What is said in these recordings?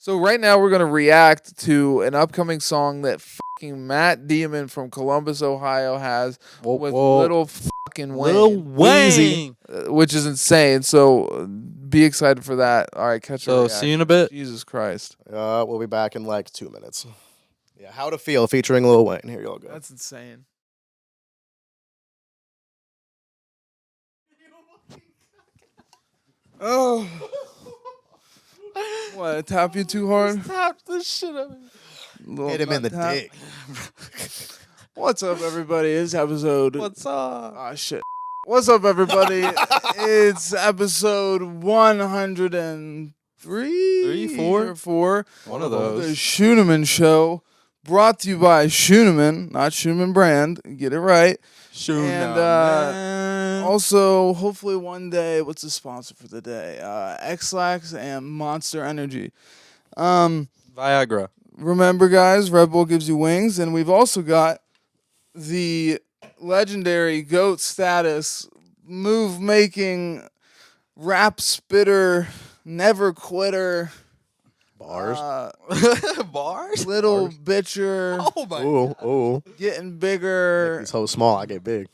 So right now we're gonna react to an upcoming song that fucking Matt Damon from Columbus, Ohio has with Little fucking Wayne, Lil Wayne. which is insane. So be excited for that. All right, catch So a see you in a bit. Jesus Christ, We'll be back in like 2 minutes. Yeah, How to Feel featuring Lil Wayne. Here y'all go. that's insane. Oh, what? I tap you too hard? Tap the shit out of me. Hit him in the tap. dick. What's up, everybody? This episode. What's up? Ah, shit. What's up, everybody? It's episode 103? Three, four? Or 4. One of The those. Scheuneman Show, brought to you by Scheuneman, not Scheuneman brand. Get it right. And also, hopefully one day, what's the sponsor for the day? X-Lax and Monster Energy. Viagra. Remember, guys, Red Bull gives you wings, and we've also got the legendary GOAT status, move-making, rap spitter, never quitter, Bars. Bars? little bitcher, Oh my Ooh. getting bigger, He's so small, I get big.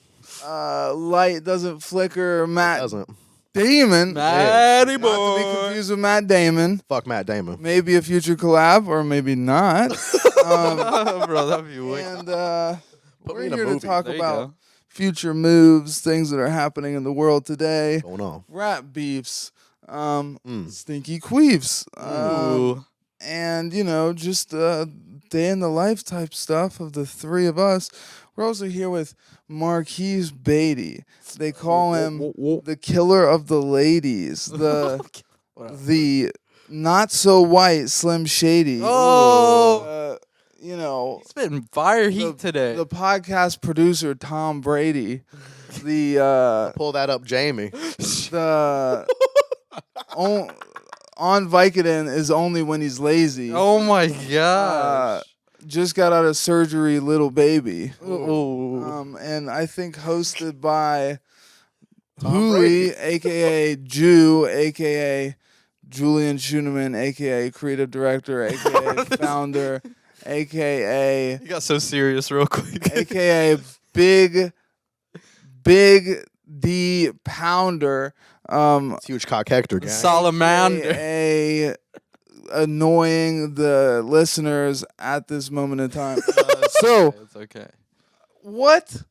light doesn't flicker, Matt Doesn't. Damon. Matty Not to be boy. confused with Matt Damon. Fuck Matt Damon. Maybe a future collab, or maybe not. Bro, that'd be wicked. And Put we're me in a here to movie. talk There you about go. future moves, things that are happening in the world today, Going on. rap beefs, stinky queefs, Ooh. and just day in the life type stuff of the three of us. We're also here with Marquise Beatty. They call him the killer of the ladies, the not so white Slim Shady. Oh. Spitting fire heat today. The podcast producer Tom Brady, the Pull that up, Jamie. the on Vicodin is only when he's lazy. Oh my gosh. Just got out of surgery, little baby. Ooh. And I think hosted by Tom Hooli, Brady. aka Jew, aka Julian Scheuneman, aka creative director, aka founder, aka You got so serious real quick. aka Big D Pounder, It's huge cock Hector gang. Salamander. aka annoying the listeners at this moment in time. So, It's okay. what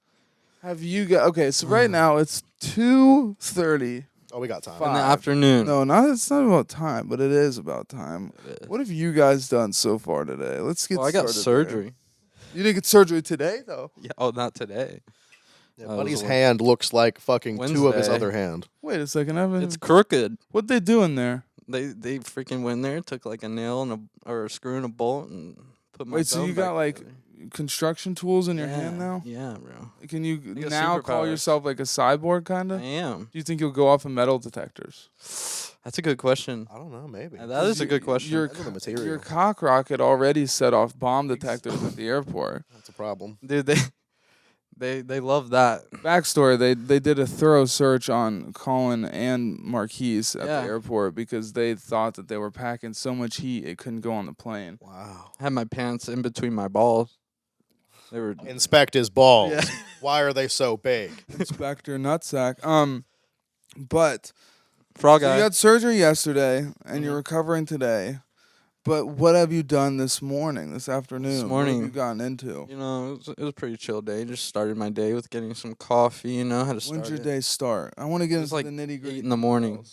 have you got? Okay, so right now it's 2:30. Oh, we got time. In the Five. afternoon. No, it's not about time, but it is about time. What have you guys done so far today? Let's get Well, I started. got surgery. You didn't get surgery today, though? Yeah, oh, not today. Yeah, That Buddy's was a- hand looks like fucking two of his Wednesday. other hand. Wait a second. I haven't. It's crooked. What they doing there? They freaking went there, took like a nail and or a screw and a bolt and put my Wait, so bone you got back like together. construction tools in your Yeah, hand now? Yeah, bro. Can you got now call superpowers. yourself like a cyborg, kind I of? am. Do you think you'll go off of metal detectors? That's a good question. I don't know, maybe. That is a good question. Your, Depends on the material. your cock rocket already set off bomb detectors at the airport. That's a problem. Dude, they love that. Backstory: They did a thorough search on Colin and Marquise at Yeah. the airport because they thought that they were packing so much heat it couldn't go on the plane. Wow. I had my pants in between my balls. They were Inspect his balls. Yeah. Why are they so big? Inspector Nutsack. But frog so eye. you had surgery yesterday and you're Mhm. recovering today. But what have you done this morning, this afternoon? What morning. have you gotten into? You know, it was a pretty chill day. Just started my day with getting some coffee. You know, had to start When's your it. day start? I want to get It was into like the nitty gritty. 8 in the morning.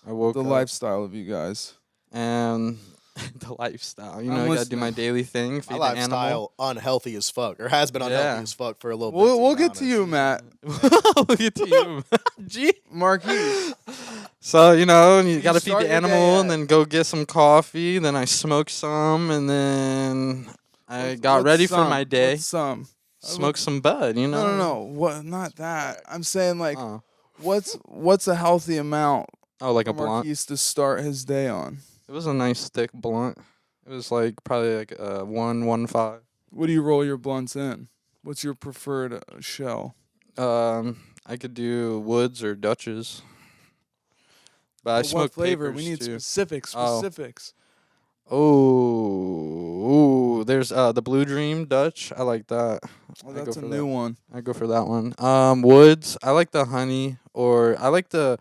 I woke The up lifestyle of you guys. and the lifestyle. You I'm know, I gotta do listening. my daily thing. My Feed the lifestyle animal. unhealthy as fuck, or has been unhealthy Yeah. as fuck for a little bit. We'll be get to honest. you, Matt. we'll get to you. Gee. Marquise. So, you know, you You gotta feed start the your day animal at- and then go get some coffee. Then I smoke some and then I got What's ready for some? my day. What's some? Smoke some bud, you know? No. What? Not that. I'm saying like, Oh, what's a healthy amount oh like for a blunt. Marquise to start his day on? It was a nice thick blunt. It was like probably like 1.15. What do you roll your blunts in? What's your preferred shell? I could do Woods or Dutchess. But I Well, smoke what flavor? papers We need too. specifics. Oh. Specifics. Oh, there's the Blue Dream Dutch. I like that. Oh, I go that's a for new that. one. I go for that one. Woods. I like the honey, or I like the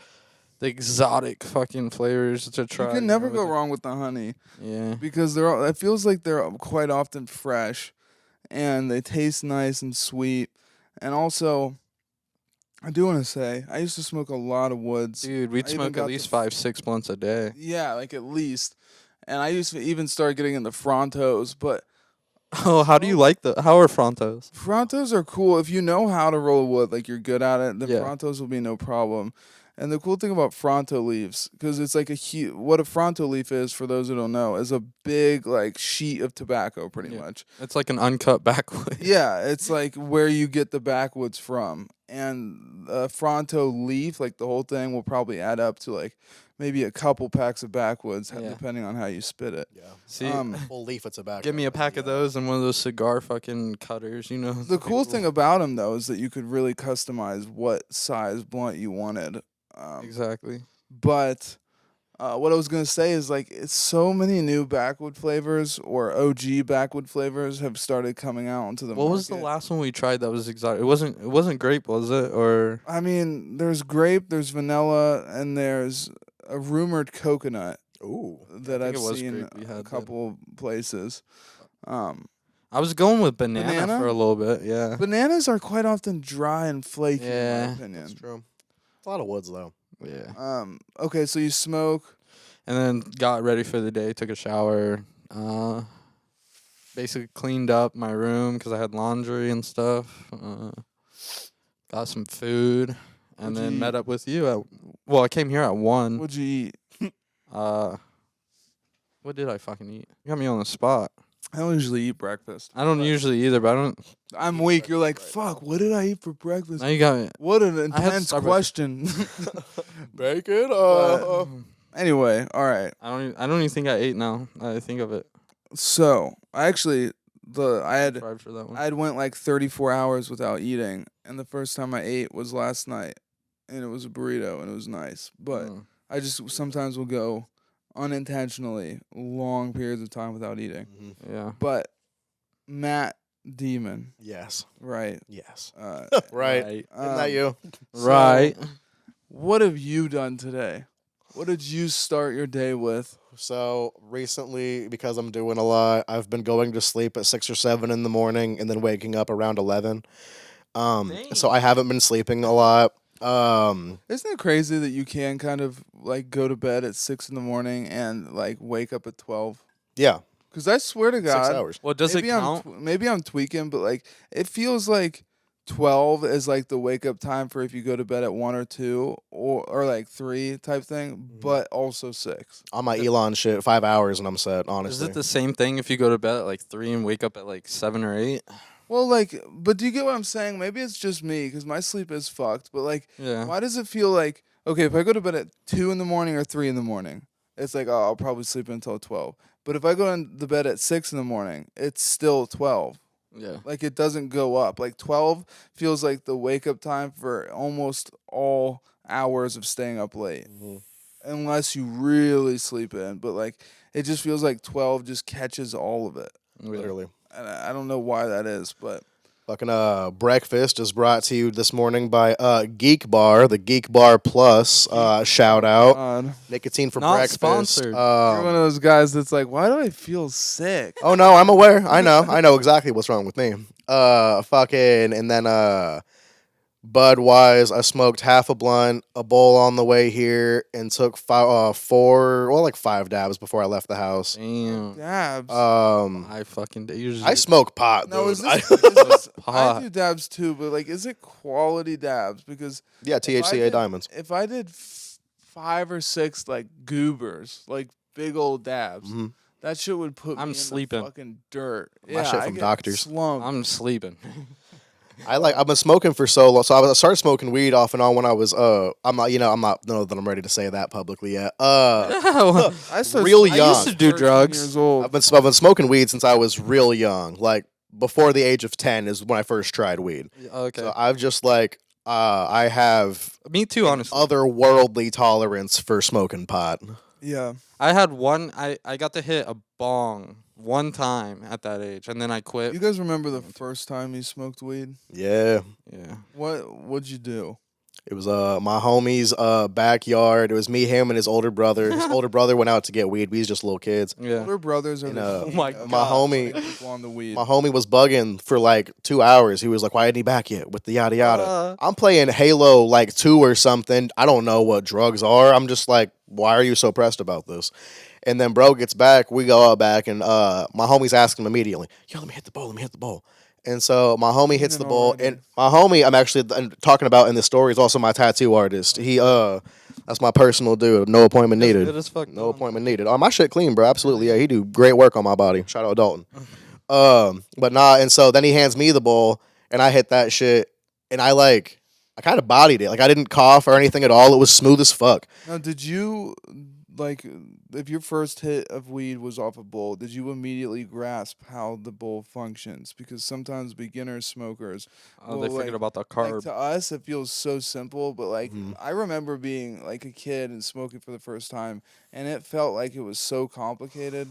exotic fucking flavors to try. You can never go wrong with the honey Yeah. because it feels like they're quite often fresh, and they taste nice and sweet. And also, I do want to say I used to smoke a lot of woods. Dude, we'd I even smoke got at the least 5-6 blunts a day. Yeah, like at least. And I used to even start getting into Frontos, but Oh, how do you like how are Frontos? Frontos are cool if you know how to roll wood, like you're good at it. Then Yeah. Frontos will be no problem. And the cool thing about Fronto leaves, because it's like what a Fronto leaf is, for those who don't know, is a big like sheet of tobacco, pretty Yeah. much. It's like an uncut backwood. Yeah, it's like where you get the backwoods from. And a Fronto leaf, like the whole thing, will probably add up to like maybe a couple packs of backwoods, Yeah. depending on how you spit it. Yeah. See, Full leaf of tobacco. give me a pack of those and one of those cigar fucking cutters, you know. The cool thing about them, though, is that you could really customize what size blunt you wanted. Exactly. But what I was gonna say is like it's so many new backwood flavors or OG backwood flavors have started coming out into the What market. was the last one we tried that was exotic? It wasn't grape, was it? Or I mean, there's grape, there's vanilla, and there's a rumored coconut Ooh. that I I've think it was seen grape we had a then. couple places. I was going with banana, Banana? for a little bit, yeah. Bananas are quite often dry and flaky, in Yeah. my opinion. That's true. It's a lot of woods though. Yeah. Okay, so you smoke. And then got ready for the day, took a shower, basically cleaned up my room because I had laundry and stuff. Got some food, and What'd then you met eat? up with you I came here at 1. What'd you eat? What did I fucking eat? You got me on the spot. I don't usually eat breakfast. I don't usually either, but I don't. I'm weak. You're like, fuck, what did I eat for breakfast? Now you got me. What an I had intense Starbucks. question. Bacon. Anyway, all right. I don't even think I ate now. I think of it. So I actually I Fried for that one. had went like 34 hours without eating, and the first time I ate was last night, and it was a burrito, and it was nice. But I just sometimes will go unintentionally long periods of time without eating. Yeah. But Matt Demon, Yes. right? Yes. Right. Isn't that you? Right. What have you done today? What did you start your day with? So recently, because I'm doing a lot, I've been going to sleep at 6 or 7 in the morning and then waking up around 11. So I haven't been sleeping a lot. Isn't it crazy that you can kind of like go to bed at 6 in the morning and like wake up at 12? Yeah, Because I swear to God, 6 hours. Well, does it count? Maybe I'm tweaking, but like it feels like 12 is like the wake up time for if you go to bed at 1 or 2 or like 3 type thing, but also 6. On my Elon shit, 5 hours and I'm set, Is honestly. it the same thing if you go to bed at like 3 and wake up at like 7 or 8? Well, like, but do you get what I'm saying? Maybe it's just me because my sleep is fucked. But like, Yeah. why does it feel like okay if I go to bed at 2 in the morning or 3 in the morning, it's like oh I'll probably sleep until 12. But if I go in the bed at 6 in the morning, it's still 12. Yeah. Like it doesn't go up. Like 12 feels like the wake up time for almost all hours of staying up late. Unless you really sleep in, but like it just feels like 12 just catches all of it. Literally. And I don't know why that is, but Fucking breakfast is brought to you this morning by Geek Bar, the Geek Bar Plus. Shout out. God. Nicotine for Not breakfast. sponsored. You're one of those guys that's like, why do I feel sick? Oh no, I'm aware. I know exactly what's wrong with me. Fucking and then Budweiser. I smoked half a blunt, a bowl on the way here, and took 5 dabs before I left the house. Damn. Dabs. I fucking usually. I smoke pot. No, dude. is this I pot. do dabs too, but like, is it quality dabs? Because Yeah, THCA diamonds. If I did 5 or 6 like goobers, like big old dabs, that shit would put me I'm in sleeping. the fucking dirt. My shit I from get doctors. slumped. I'm sleeping. I've been smoking for so long. So I started smoking weed off and on when I was I'm not know that I'm ready to say that publicly yet. I started real smoking young. at I used to do 13 drugs. Years old. I've been smoking weed since I was real young. Like before the age of 10 is when I first tried weed. Okay. So I've just like I have Me too, honestly. otherworldly tolerance for smoking pot. Yeah. I had one. I got to hit a bong one time at that age, and then I quit. You guys remember the first time you smoked weed? Yeah. Yeah. What'd you do? It was my homie's backyard. It was me, him, and his older brother. His older brother went out to get weed. We was just little kids. Yeah. Older brothers are And, the oh king my of my homie- putting people on the weed. My homie was bugging for like 2 hours. He was like, "Why isn't he back yet?" With the yada yada. I'm playing Halo like 2 or something. I don't know what drugs are. I'm just like, why are you so pressed about this? And then bro gets back. We go out back, and my homie's asking him immediately, "Yo, let me hit the bowl. Let me hit the bowl." And so my homie hits the bowl, already. and my homie I'm actually talking about in the story is also my tattoo artist. He that's my personal dude. No appointment needed. Good as fuck. No appointment needed. Oh, my shit clean, bro. Absolutely. Yeah, he do great work on my body. Shout out Dalton. But nah, and so then he hands me the bowl, and I hit that shit, and I kind of bodied it. Like I didn't cough or anything at all. It was smooth as fuck. Now, did you like if your first hit of weed was off a bowl? Did you immediately grasp how the bowl functions? Because sometimes beginner smokers, Oh, they well, forget like- about the like carb. to us, it feels so simple. But like Mhm. I remember being like a kid and smoking for the first time, and it felt like it was so complicated.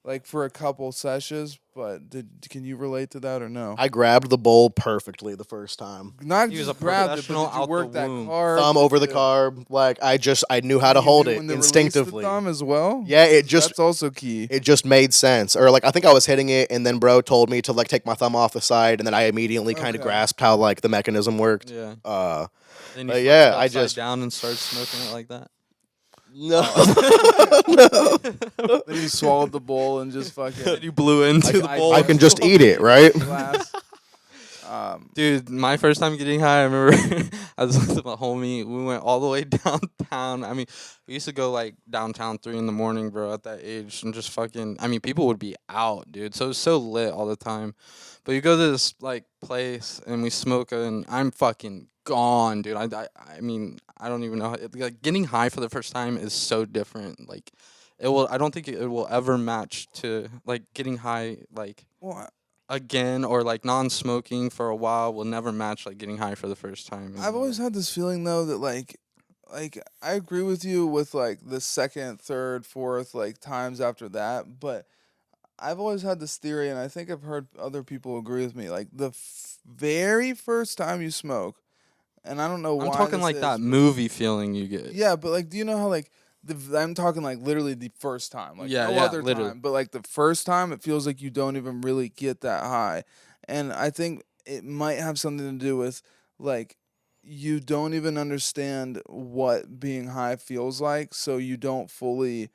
Like for a couple sessions, but can you relate to that or no? I grabbed the bowl perfectly the first time. Not He was just a grabbed it, professional but did you out work the that womb. carb? Thumb over the Did- carb. Like I knew how and to you hold knew it when to release instinctively. the thumb as well. Yeah, it just That's also key. it just made sense. Or like I think I was hitting it, and then bro told me to like take my thumb off the side, and then I immediately kind of Okay. grasped how like the mechanism worked. Yeah. Uh, Then But you yeah, flip it I upside just- down and start smoking it like that. no, Then you swallowed the bowl and just fucking You blew into the I- bowl. I can just eat it, right? glass. Dude, my first time getting high, I remember I was with my homie. We went all the way downtown. I mean, we used to go like downtown 3 in the morning, bro, at that age, and just fucking. I mean, people would be out, dude. So it was so lit all the time. But you go to this like place and we smoke, and I'm fucking gone, dude. I mean, I don't even know. Like getting high for the first time is so different. Like, it will. I don't think it will ever match to like getting high like Well, again, or like non-smoking for a while will never match like getting high for the first time. I've always had this feeling though that like I agree with you with like the second, third, fourth like times after that, but I've always had this theory, and I think I've heard other people agree with me. Like the very first time you smoke, and I don't know why. I'm talking this like is, that but- movie feeling you get. Yeah, but like, do you know how like I'm talking like literally the first time, like Yeah, no yeah, other literally. time, but like the first time, it feels like you don't even really get that high, and I think it might have something to do with like you don't even understand what being high feels like, so you don't fully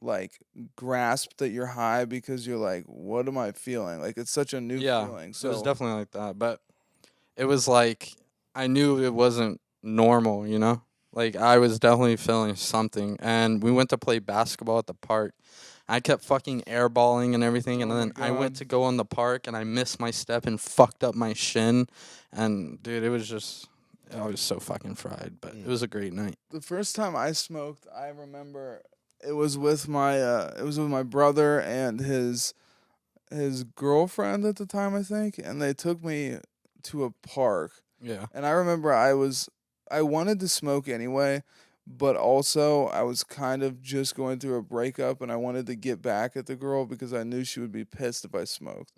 like grasp that you're high because you're like, what am I feeling? Like it's such a new Yeah, feeling. it So was definitely like that. But it was like I knew it wasn't normal, you know? Like I was definitely feeling something. And we went to play basketball at the park. I kept fucking airballing and everything, and Oh my then I went God. to go on the park and I missed my step and fucked up my shin. And dude, it was just I was so fucking fried, but it was a great night. the first time I smoked, I remember it was with my brother and his girlfriend at the time, I think, and they took me to a park. Yeah. And I remember I wanted to smoke anyway, but also I was kind of just going through a breakup and I wanted to get back at the girl because I knew she would be pissed if I smoked.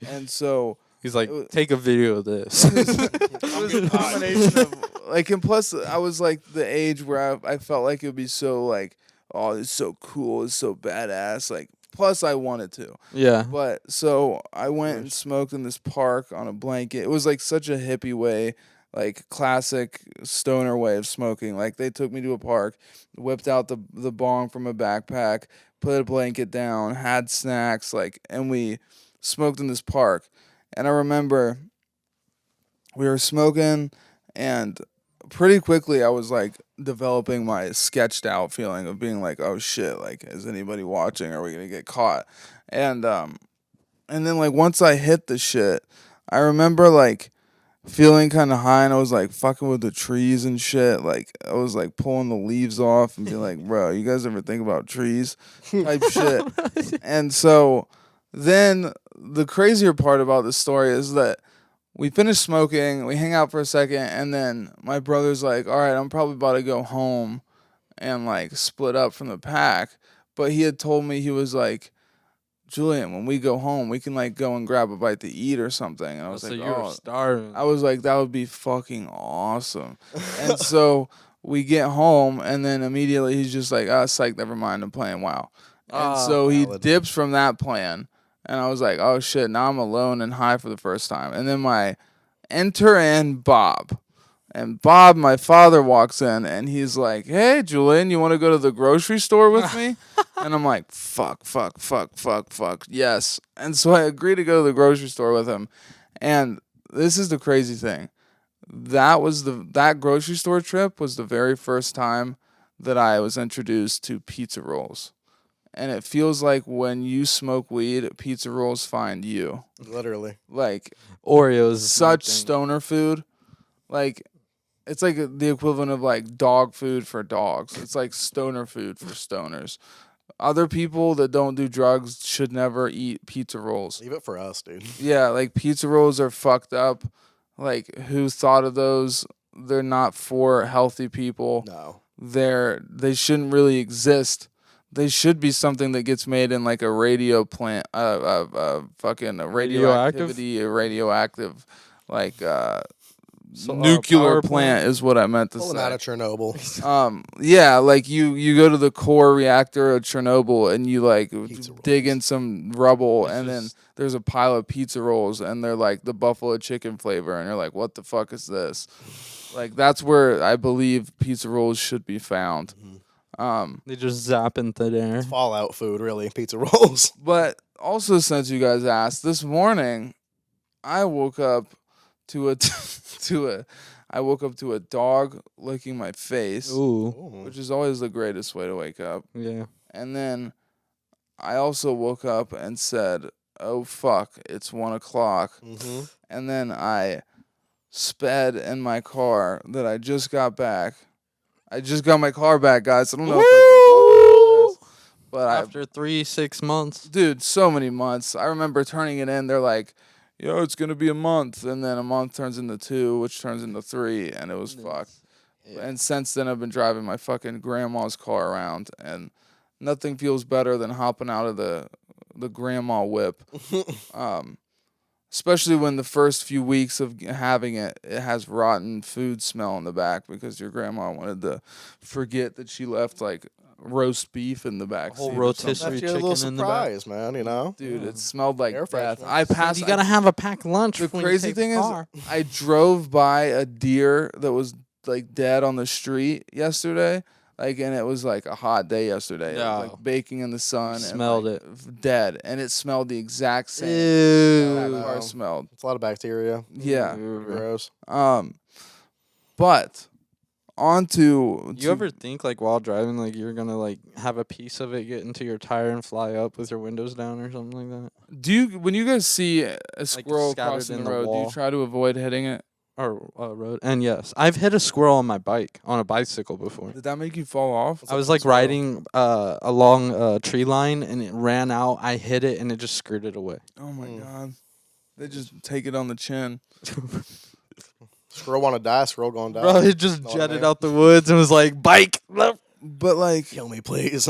And so He's like, it was- take a video of this. it was a combination of like, and plus I was like the age where I felt like it would be so like, oh, it's so cool, it's so badass. Like, plus I wanted to, Yeah. but so I went and smoked in this park on a blanket. It was like such a hippie way, like classic stoner way of smoking. Like they took me to a park, whipped out the bong from a backpack, put a blanket down, had snacks, like, and we smoked in this park. And I remember we were smoking, and pretty quickly I was like developing my sketched out feeling of being like, oh shit, like is anybody watching? Are we gonna get caught? And then like once I hit the shit, I remember like feeling kind of high, and I was like fucking with the trees and shit. Like I was like pulling the leaves off and being like, bro, you guys ever think about trees? Type shit. And so then the crazier part about this story is that we finish smoking, we hang out for a second, and then my brother's like, all right, I'm probably about to go home and like split up from the pack. But he had told me he was like, Julian, when we go home, we can like go and grab a bite to eat or something. And I was So like, you were starving. I was like, that would be fucking awesome. And so we get home, and then immediately he's just like, psych, never mind, I'm playing WoW. And so he dips from that plan, and I was like, oh shit, now I'm alone and high for the first time. And then enter in Bob. And Bob, my father, walks in, and he's like, hey, Julian, you want to go to the grocery store with me? And I'm like, fuck, yes. And so I agree to go to the grocery store with him. And this is the crazy thing. That grocery store trip was the very first time that I was introduced to pizza rolls. And it feels like when you smoke weed, pizza rolls find you. Literally. Like Oreos. Such stoner food. Like, it's like the equivalent of like dog food for dogs. It's like stoner food for stoners. Other people that don't do drugs should never eat pizza rolls. Leave it for us, dude. Yeah, like pizza rolls are fucked up. Like, who thought of those? They're not for healthy people. No. They shouldn't really exist. They should be something that gets made in like a radio plant, fucking a radioactivity, a radioactive, like nuclear plant is what I meant to Pulling say. out of Chernobyl. Yeah, like you go to the core reactor of Chernobyl and you like dig in some rubble, and then there's a pile of pizza rolls, and they're like the buffalo chicken flavor, and you're like, what the fuck is this? Like, that's where I believe pizza rolls should be found. They just zap into there. It's Fallout food, really, pizza rolls. But also, since you guys asked, this morning I woke up to a dog licking my face. Ooh. Which is always the greatest way to wake up. Yeah. And then I also woke up and said, oh fuck, it's 1 o'clock. Mm-hmm. And then I sped in my car that I just got back. I just got my car back, guys. I don't know if I've been but after 3-6 months. Dude, so many months. I remember turning it in, they're like, yo, it's going to be a month. And then a month turns into 2, which turns into 3, and it was fucked. Yeah. And since then, I've been driving my fucking grandma's car around, and nothing feels better than hopping out of the grandma whip. Especially when the first few weeks of having it has rotten food smell in the back because your grandma wanted to forget that she left like roast beef in the back. A whole rotisserie chicken in the back. Man, you know? Dude, it smelled like death. You gotta have a packed lunch. The crazy thing is, I drove by a deer that was like dead on the street yesterday. Like, and it was like a hot day yesterday. Yeah. It was like baking in the sun. Smelled and, like, dead, and it smelled the exact same. Ew. That car smelled. It's a lot of bacteria. Yeah. Gross. But onto. You ever think like while driving, like you're gonna like have a piece of it get into your tire and fly up with your windows down or something like that? Do you, when you guys see a squirrel crossing the road, do you try to avoid hitting it? Or road. And yes, I've hit a squirrel on my bike, on a bicycle before. Did that make you fall off? I was like riding along a tree line and it ran out. I hit it and it just skirted away. Oh my God. They just take it on the chin. Squirrel want to die, squirrel gonna die. Bro, it just jetted out the woods and was like, bike. But like, kill me, please.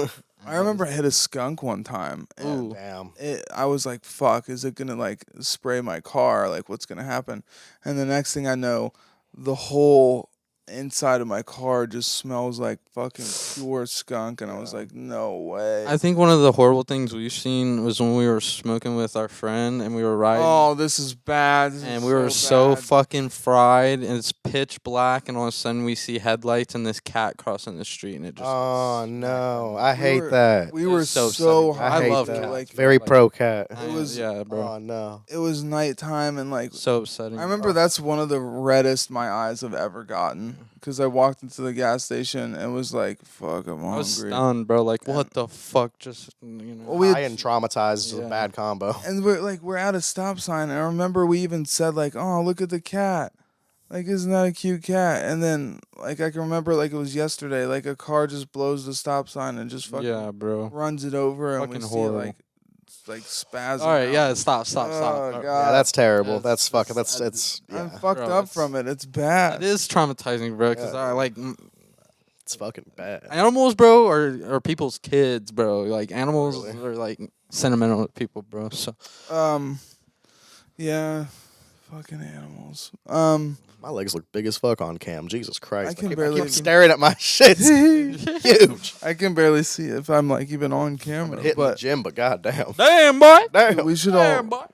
I remember I hit a skunk one time. Ooh, damn. I was like, fuck, is it going to like spray my car? Like, what's going to happen? And the next thing I know, the whole inside of my car just smells like fucking pure skunk. And I was like, no way. I think one of the horrible things we've seen was when we were smoking with our friend and we were riding. Oh, this is bad. And we were so fucking fried, and it's pitch black, and all of a sudden we see headlights and this cat crossing the street, and it just. Oh no, I hate that. We were so high. I love that. cat. Like, very pro cat. It was yeah, bro. Oh no. It was nighttime and like so upsetting. I remember that's one of the reddest my eyes have ever gotten. Because I walked into the gas station and was like, fuck, I'm hungry. I was stunned, bro. Like, what the fuck? Just, you know. Well, high and traumatized is a bad combo. And we're at a stop sign. And I remember we even said, like, oh, look at the cat. Like, isn't that a cute cat? And then, like, I can remember, like, it was yesterday. Like, a car just blows the stop sign and just fucking runs it over. Fucking and we horrible. see it, like spasm. All right, yeah, stop. Oh, God. Yeah, that's terrible. Yes, that's fucking. It's. I'm fucked up from it. It's bad. It is traumatizing, bro. Because I like. It's fucking bad. Animals, bro, are people's kids, bro. Like animals are like sentimental people, bro. So Yeah, fucking animals. My legs look big as fuck on cam. Jesus Christ! I can I barely keep staring at my shit. Huge. I can barely see if I'm like even on camera. Hitting the But gym, but goddamn. damn, boy. Damn. dude,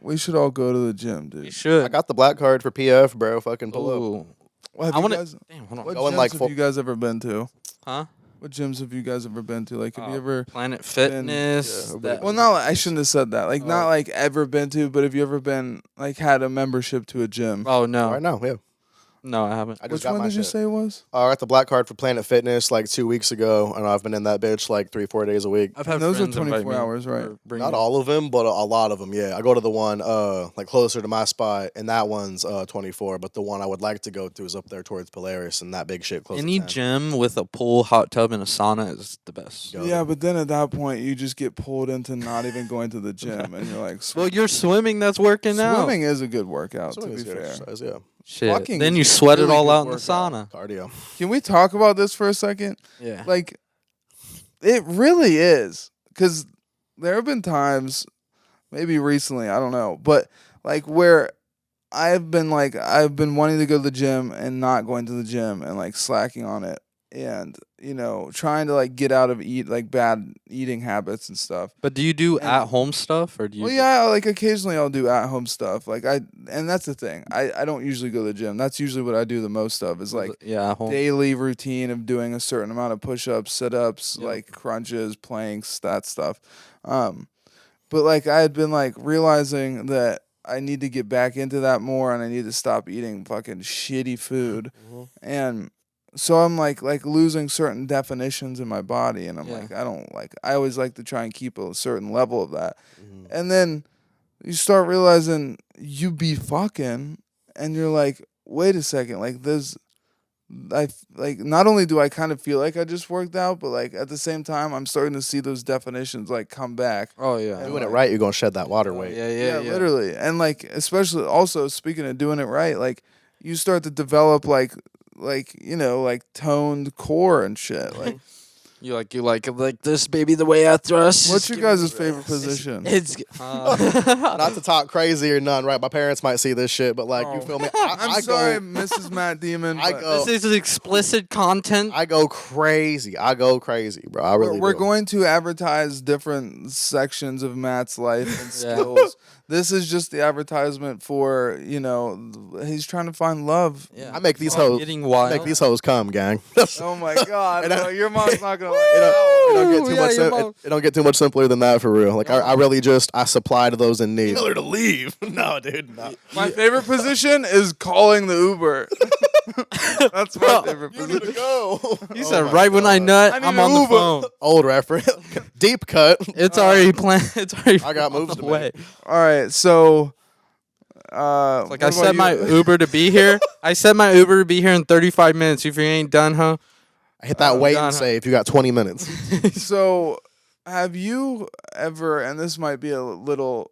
we should all go to the gym, dude. You should. I got the black card for PF, bro. Fucking pull up. Ooh. Well, have I you wanna- guys, Damn, hold on. what Going gyms like have full- you guys ever been to? Huh? What gyms have you guys ever been to? Like, have you ever? Planet Fitness. yeah, that- Well, not. I shouldn't have said that. Like, not like ever been to, but have you ever been like had a membership to a gym? Oh no, Right now, yeah. no, I haven't. I just Which got one my did you shit. say it was? I got the black card for Planet Fitness like 2 weeks ago, and I've been in that bitch like 3-4 days a week. I've had Those are friends invite 24 me hours, right? or bring Not me. all of them, but a lot of them. Yeah, I go to the one like closer to my spot, and that one's 24. But the one I would like to go to is up there towards Polaris, and that big shit close Any to 10. gym with a pool, hot tub, and a sauna is the best. Go Yeah, there. but then at that point, you just get pulled into not even going to the gym, and you're like, Well, you're swimming. That's working out. swimming is a good workout. Swimming To is be good fair, exercise, yeah. Shit. Walking Then is you a sweat it really all good out in the workout. sauna. Cardio. can we talk about this for a second? Yeah. Like, it really is, because there have been times, maybe recently, I don't know, but like where I've been wanting to go to the gym and not going to the gym and like slacking on it, and trying to like get out of bad eating habits and stuff. But do you do And- at home stuff or do you? Well, yeah, like occasionally I'll do at home stuff. And that's the thing. I don't usually go to the gym. That's usually what I do the most of is like yeah, at home. daily routine of doing a certain amount of push-ups, sit-ups, Yeah. like crunches, planks, that stuff. But like I had been like realizing that I need to get back into that more, and I need to stop eating fucking shitty food. And so I'm like losing certain definitions in my body, and I'm Yeah. like I always like to try and keep a certain level of that. Mhm. And then you start realizing you be fucking, and you're like, wait a second, like this. Not only do I kind of feel like I just worked out, but like at the same time, I'm starting to see those definitions like come back. Oh yeah. And Doing it like- right, you're gonna shed that water weight. Yeah. Literally, and like especially also speaking of doing it right, like you start to develop like toned core and shit. Like, You like this, baby, the way I thrust. what's your guys' favorite position? It's Not to talk crazy or none, right? My parents might see this shit, but like, Oh. you feel me? I'm sorry, Mrs. Matt Demon. I but go- This is explicit content. I go crazy. I go crazy, bro. I really we're do. going to advertise different sections of Matt's life and Yeah. skills. This is just the advertisement for he's trying to find love. Yeah. I make these Oh, hoes. getting I wild. make these hoes come, gang. Oh my God, And I- bro, your mom's not gonna like It that. don't get Ooh, too yeah, much. your mom- It don't get too much simpler than that for real. Like I really just I supply to those in need. Tell her to leave. No, dude. No. My favorite position is calling the Uber. That's my favorite You need to position. go. He Oh said, my right when I God. nut, I need I'm an on the Uber. phone. Old reference. Deep cut. It's already planned. It's already. I got on moves the to way. make. All right, so Like what I about set you? my Uber to be here. I set my Uber to be here in 35 minutes. If you ain't done, huh? Hit that Oh, wait God. and save. You got 20 minutes. So, have you ever, and this might be a little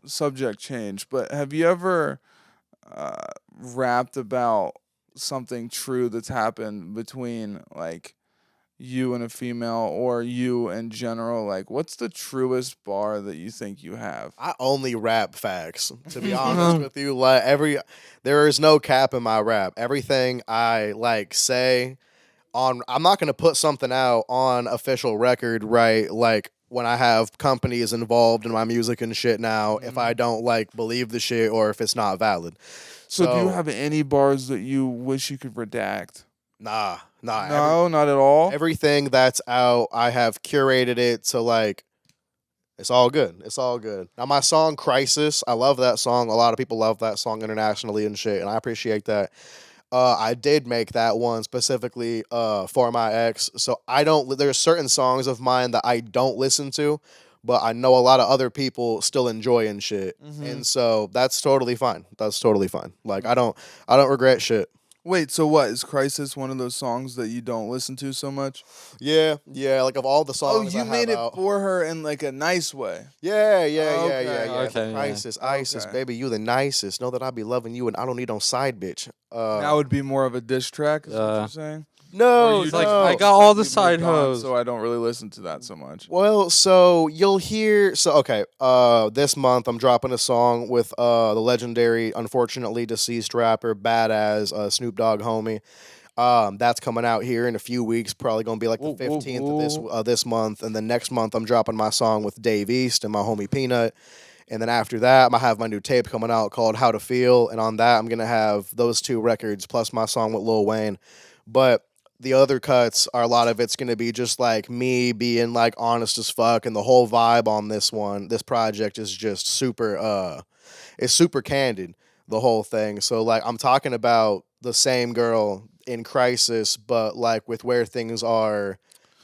subject change, but have you ever rapped about something true that's happened between like you and a female or you in general? Like, what's the truest bar that you think you have? I only rap facts. To be honest with you, like there is no cap in my rap. Everything I like say on, I'm not gonna put something out on official record, right? Like when I have companies involved in my music and shit now, if I don't like believe the shit or if it's not valid. So, do you have any bars that you wish you could redact? Nah. No, not at all. Everything that's out, I have curated it to like, it's all good. It's all good. Now my song Crisis, I love that song. A lot of people love that song internationally and shit, and I appreciate that. I did make that one specifically for my ex. So there's certain songs of mine that I don't listen to, but I know a lot of other people still enjoy and shit. Mhm. And so that's totally fine. That's totally fine. Like I don't regret shit. Wait, so what is Crisis one of those songs that you don't listen to so much? Yeah, like of all the Oh, songs you I have made it out. for her in like a nice way. Yeah. Okay, The yeah. Crisis, ISIS, Okay. baby, you the nicest. Know that I be loving you, and I don't need no side bitch. That would be more of a diss track, is what you're saying? No, Or you like, just- I no. got all the you moved side on, hoes. so I don't really listen to that so much. Well, so you'll hear. So okay, this month I'm dropping a song with the legendary, unfortunately deceased rapper Badass Snoop Dogg homie. That's coming out here in a few weeks. Probably gonna be like the Whoop, whoop, 15th of this whoop. this month, and then next month I'm dropping my song with Dave East and my homie Peanut. And then after that, I have my new tape coming out called How to Feel, and on that I'm gonna have those 2 records plus my song with Lil Wayne. But the other cuts are a lot of it's gonna be just like me being like honest as fuck, and the whole vibe on this project is just super it's super candid, the whole thing. So like I'm talking about the same girl in Crisis, but like with where things are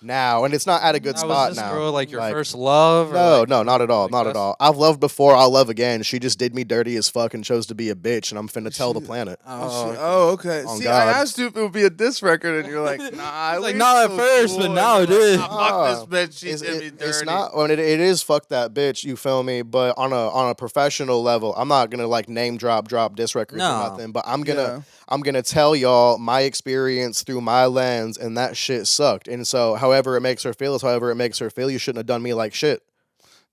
now, and it's not at a good Now, spot was this now. girl like your Like, first love? Or no, like, no, not at all, like not at this? all. I've loved before, I'll love again. She just did me dirty as fuck and chose to be a bitch, and I'm finna tell the planet. Oh, okay. On See, God. I asked you if it would be a diss record, and you're like, nah. He's like, we're not at so first, cool. but And now you're it is. Like, nah, fuck this bitch. She did me dirty. It's not, and it is fuck that bitch. You feel me? But on a professional level, I'm not gonna like name drop diss records No. or nothing. But I'm Yeah. gonna tell y'all my experience through my lens, and that shit sucked. And so, however it makes her feel is however it makes her feel. You shouldn't have done me like shit.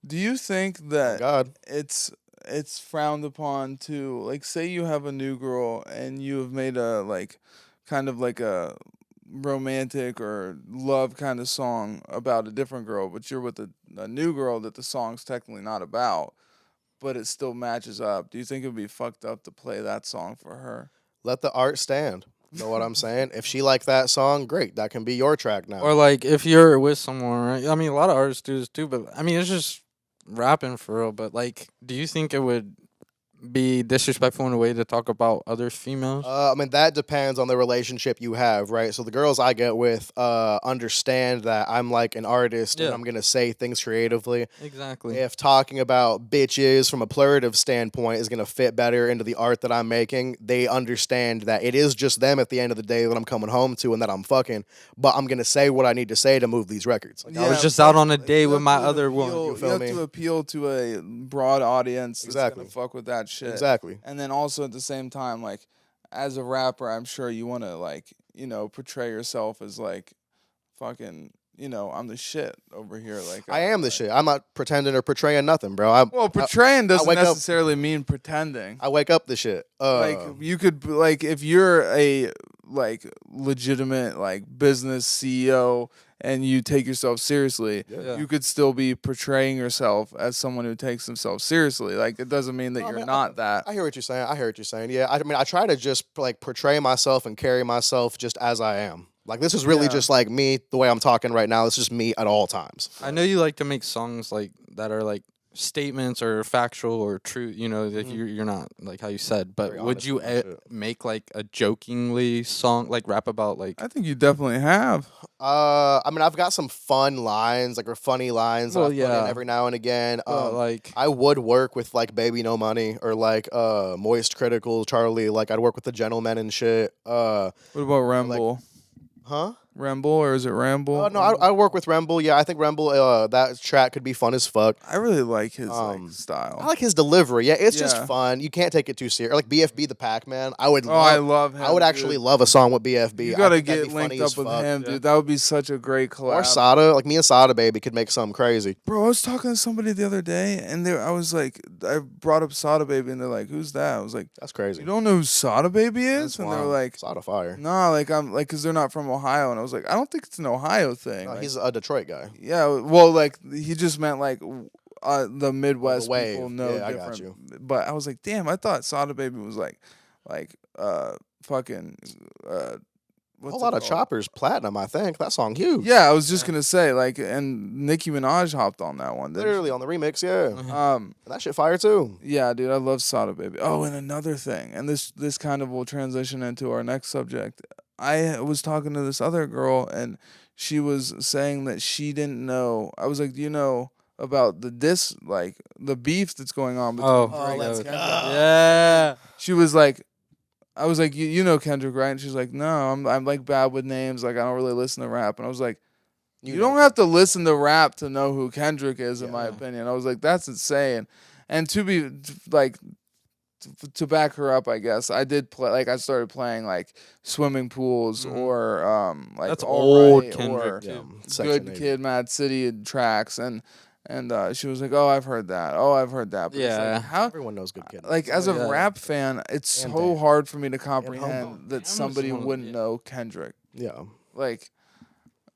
Do you think Oh, that God. it's frowned upon to, like, say you have a new girl and you have made a like kind of like a romantic or love kind of song about a different girl, but you're with a new girl that the song's technically not about, but it still matches up. Do you think it would be fucked up to play that song for her? Let the art stand. Know what I'm saying? If she liked that song, great. That can be your track now. Or like if you're with someone, right? I mean, a lot of artists do this too, but I mean, it's just rapping for real. But like, do you think it would be disrespectful in a way to talk about other females? I mean, that depends on the relationship you have, right? So the girls I get with understand that I'm like an artist and Yeah. I'm going to say things creatively. Exactly. If talking about bitches from a plurative standpoint is going to fit better into the art that I'm making, they understand that it is just them at the end of the day that I'm coming home to and that I'm fucking, but I'm going to say what I need to say to move these records. I was just out on a date you with have my to other one. appeal- You You feel have me? to appeal to a broad audience that's Exactly. gonna fuck with that shit. Exactly. And then also at the same time, like, as a rapper, I'm sure you want to, like, portray yourself as like fucking, I'm the shit over here. Like, I am the like- shit. I'm not pretending or portraying nothing, bro. Well, portraying doesn't wake up- necessarily mean pretending. I wake up the shit. Like, you could, like, if you're a like legitimate like business CEO and you take yourself seriously, Yeah. you could still be portraying yourself as someone who takes themselves seriously. Like, it doesn't mean that No, I you're mean, not that. I hear what you're saying. Yeah, I mean, I try to just like portray myself and carry myself just as I am. Like, this is really Yeah. just like me, the way I'm talking right now. It's just me at all times. I know you like to make songs like that are like statements or factual or true. You know that you're not like how you said. But Very would honest you with my shit. make like a jokingly song, like rap about like? I think you definitely have. I mean, I've got some fun lines, like or funny lines that Well, I put in yeah. every now and again. Like I would work with like Baby No Money or like Moist Critical Charlie. Like I'd work with the Gentlemen and shit. What about Remble? Huh? Remble, or is it Ramble? No, I work with Remble. Yeah, I think Remble. That track could be fun as fuck. I really like his like, I style. like his delivery. Yeah, it's just Yeah. fun. You can't take it too serious. Like BFB the Pac-Man. I would. I love him. I would actually dude. love a song with BFB. You I gotta think that'd get be funny linked as up with fuck. him, dude. That would be such a great collab. Or Sada, like me and Sada Baby could make something crazy. Bro, I was talking to somebody the other day, and I was like, I brought up Sada Baby, and they're like, "Who's that?" I was like, That's crazy. "You don't know who Sada Baby is?" That's And they were wild. like, Sada Fire. "Nah, like I'm like, cause they're not from Ohio." And I was like, "I don't think it's an Ohio thing." No, Like, he's a Detroit guy. yeah, well, like he just meant like the Midwest wave. people know Yeah, I got different. you. But I was like, damn, I thought Sada Baby was like fucking A what's whole it lot of called? Choppers platinum. I think that song huge. Yeah, I was just gonna say like, and Nicki Minaj hopped on that one. didn't she? Literally on the remix. Yeah, Um. and that shit fire too. Yeah, dude, I love Sada Baby. Oh, and another thing, and this kind of will transition into our next subject. I was talking to this other girl, and she was saying that she didn't know. I was like, "Do you know about like the beef that's going on between Oh, Drake and let's Kendrick?" go. yeah. She was like, I was like, you know Kendrick, right? And she's like, no, I'm like bad with names. Like I don't really listen to rap. And I was like, you don't have to listen to rap to know who Kendrick is, in my opinion. I was like, that's insane. And to be like, to back her up, I guess I did play. Like I started playing like swimming pools or like That's All old Right Kendrick or too. Good Kid, Mad City tracks and. And she was like, "Oh, I've heard that. Oh, I've heard that." But it's like, how Everyone knows Good Kid. like as a rap fan, it's And so Dan. hard for me to comprehend Homegrown. that Dan somebody was wouldn't know Kendrick. Yeah. Like,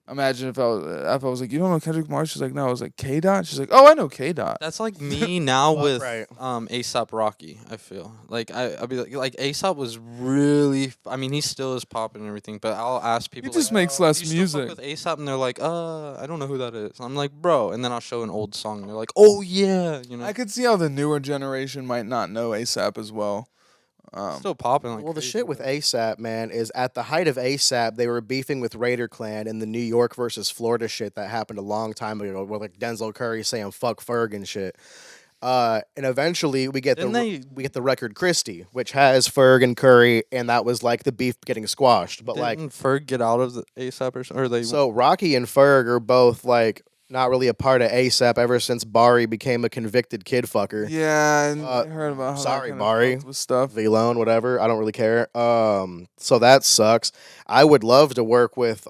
imagine if I was like, "You don't know Kendrick Lamar?" She's like, "No." I was like, "K Dot." She's like, "Oh, I know K Dot." That's like me now with right. ASAP Rocky. I feel like I'll be like ASAP was really. I mean, he still is popping and everything, but I'll ask people. He just like, makes "Do less you still music. fuck with ASAP, and they're like, I don't know who that is. I'm like, bro, and then I'll show an old song, and they're like, oh yeah, you know. I could see how the newer generation might not know ASAP as well. Still popping like Well, the crazy, shit with bro. ASAP, man, is at the height of ASAP, they were beefing with Raider Clan in the New York versus Florida shit that happened a long time ago, where like Denzel Curry saying "fuck Ferg" and shit. And eventually we get we get the record Christie, which has Ferg and Curry, and that was like the beef getting squashed. But like, Didn't Ferg get out of the ASAP or they? so Rocky and Ferg are both like not really a part of ASAP ever since Bari became a convicted kid fucker. Yeah, and I heard about how sorry, that Bari. with stuff. V-Lone, whatever. I don't really care. So that sucks. I would love to work with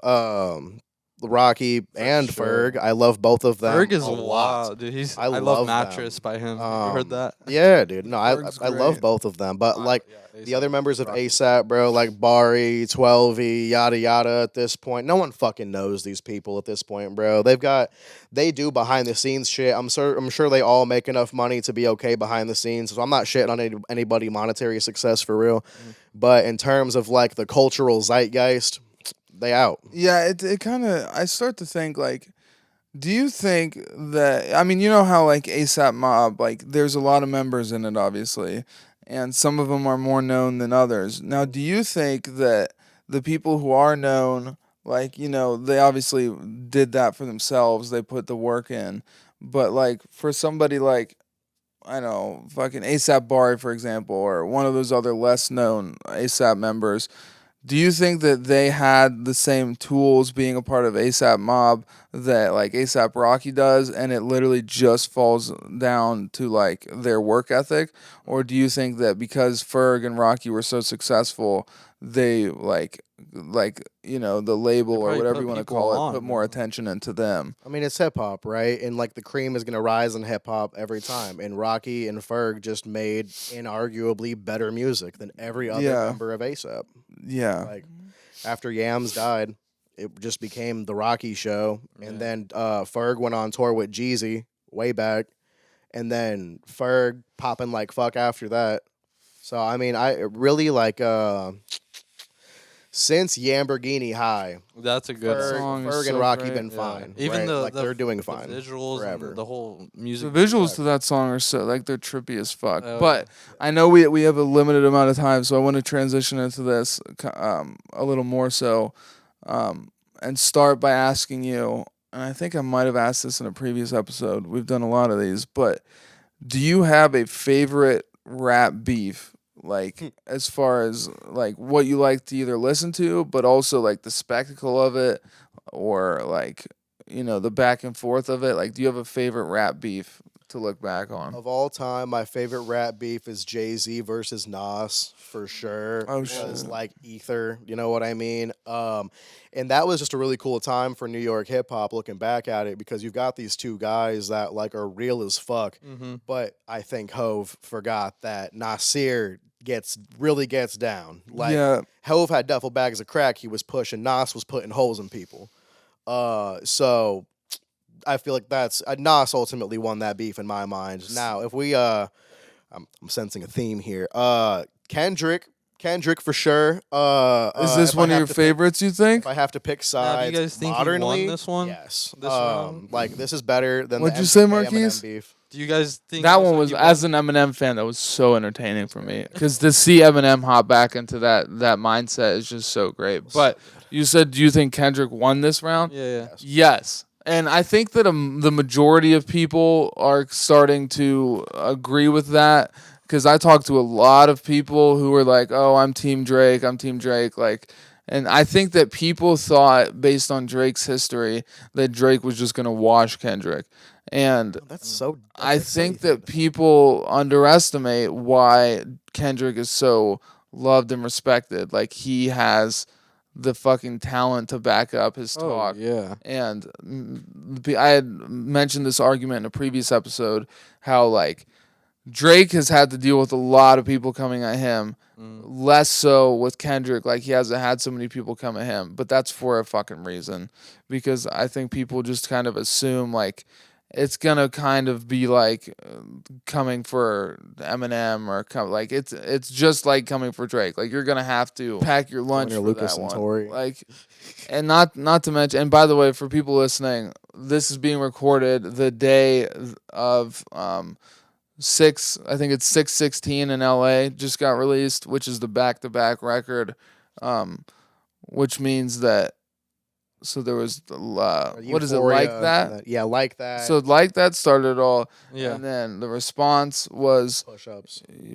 Rocky and sure. Ferg. I love both of them. Ferg is a lot. wild, dude. I I love love Mattress them. by him. You heard that? Yeah, dude. No, Ferg's I love great. both of them. But like the A$AP other members of Rocky. ASAP, bro, like Bari, 12E, yada yada. At this point, no one fucking knows these people at this point, bro. They do behind the scenes shit. I'm sure they all make enough money to be okay behind the scenes. So I'm not shitting on anybody monetary success for real. But in terms of like the cultural zeitgeist, they out. Yeah, it kind of. I start to think like, do you think that? I mean, you know how like ASAP Mob, like there's a lot of members in it, obviously, and some of them are more known than others. Now, do you think that the people who are known, like they obviously did that for themselves, they put the work in, but like for somebody like I know fucking ASAP Bari, for example, or one of those other less known ASAP members. Do you think that they had the same tools being a part of ASAP Mob that like ASAP Rocky does, and it literally just falls down to like their work ethic? Or do you think that because Ferg and Rocky were so successful, they the label They or probably whatever put you want to people call it on, put more bro. attention into them? I mean, it's hip hop, right? And like the cream is gonna rise in hip hop every time. And Rocky and Ferg just made inarguably better music than every other Yeah. member of ASAP. Yeah. Like after Yams died, it just became the Rocky show. And then Ferg went on tour with Jeezy way back. And then Ferg popping like fuck after that. So I mean, I really like since Lamborghini High, That's a good Ferg, song is Ferg and so Rocky great. been Yeah. fine. Even right? the like they're doing the fine visuals forever. and the whole The music. visuals to that song are so like they're trippy as fuck. Oh, But I know we have a limited amount of time, so I want to transition into this a little more so, and start by asking you. And I think I might have asked this in a previous episode. We've done a lot of these, but do you have a favorite rap beef? Like as far as like what you like to either listen to, but also like the spectacle of it, or like the back and forth of it. Like, do you have a favorite rap beef to look back on? Of all time, my favorite rap beef is Jay-Z versus Nas for sure. Oh, Because shit. like Ether, you know what I mean? And that was just a really cool time for New York hip hop looking back at it because you've got these two guys that like are real as fuck. But I think Hove forgot that Nasir really gets down. Like Yeah. Hove had duffel bags of crack he was pushing. Nas was putting holes in people. So I feel like that's Nas ultimately won that beef in my mind. Now, if we I'm sensing a theme here. Kendrick for sure. Is this if one I of have your to pick- favorites, you think? If I have to pick Now, sides, do you guys think he modernly, won this one? yes. This round? Like this is better than What'd the you say, MGK Marquise? Eminem beef. Do you guys think That this one was, he as won? an Eminem fan, that was so entertaining for me. Because to see Eminem hop back into that mindset is just so great. But you said, do you think Kendrick won this round? Yeah. Yes. And I think that the majority of people are starting to agree with that. because I talked to a lot of people who were like, "Oh, I'm Team Drake. I'm Team Drake." Like, and I think that people thought, based on Drake's history, that Drake was just gonna wash Kendrick, and I think that people underestimate why Kendrick is so loved and respected. Like, he has the fucking talent to back up his talk. Yeah. And I had mentioned this argument in a previous episode, how like Drake has had to deal with a lot of people coming at him, less so with Kendrick. Like, he hasn't had so many people come at him, but that's for a fucking reason, because I think people just kind of assume like it's gonna kind of be like coming for Eminem or like it's just like coming for Drake. Like, you're gonna have to pack your lunch for Lucas that and one. Tory. Like, and not to mention. And by the way, for people listening, this is being recorded the day of I think it's 616 in LA just got released, which is the back-to-back record, which means that. So there was what is it, Like That? Yeah, Like That. So Like That started it all, Yeah. and then the response was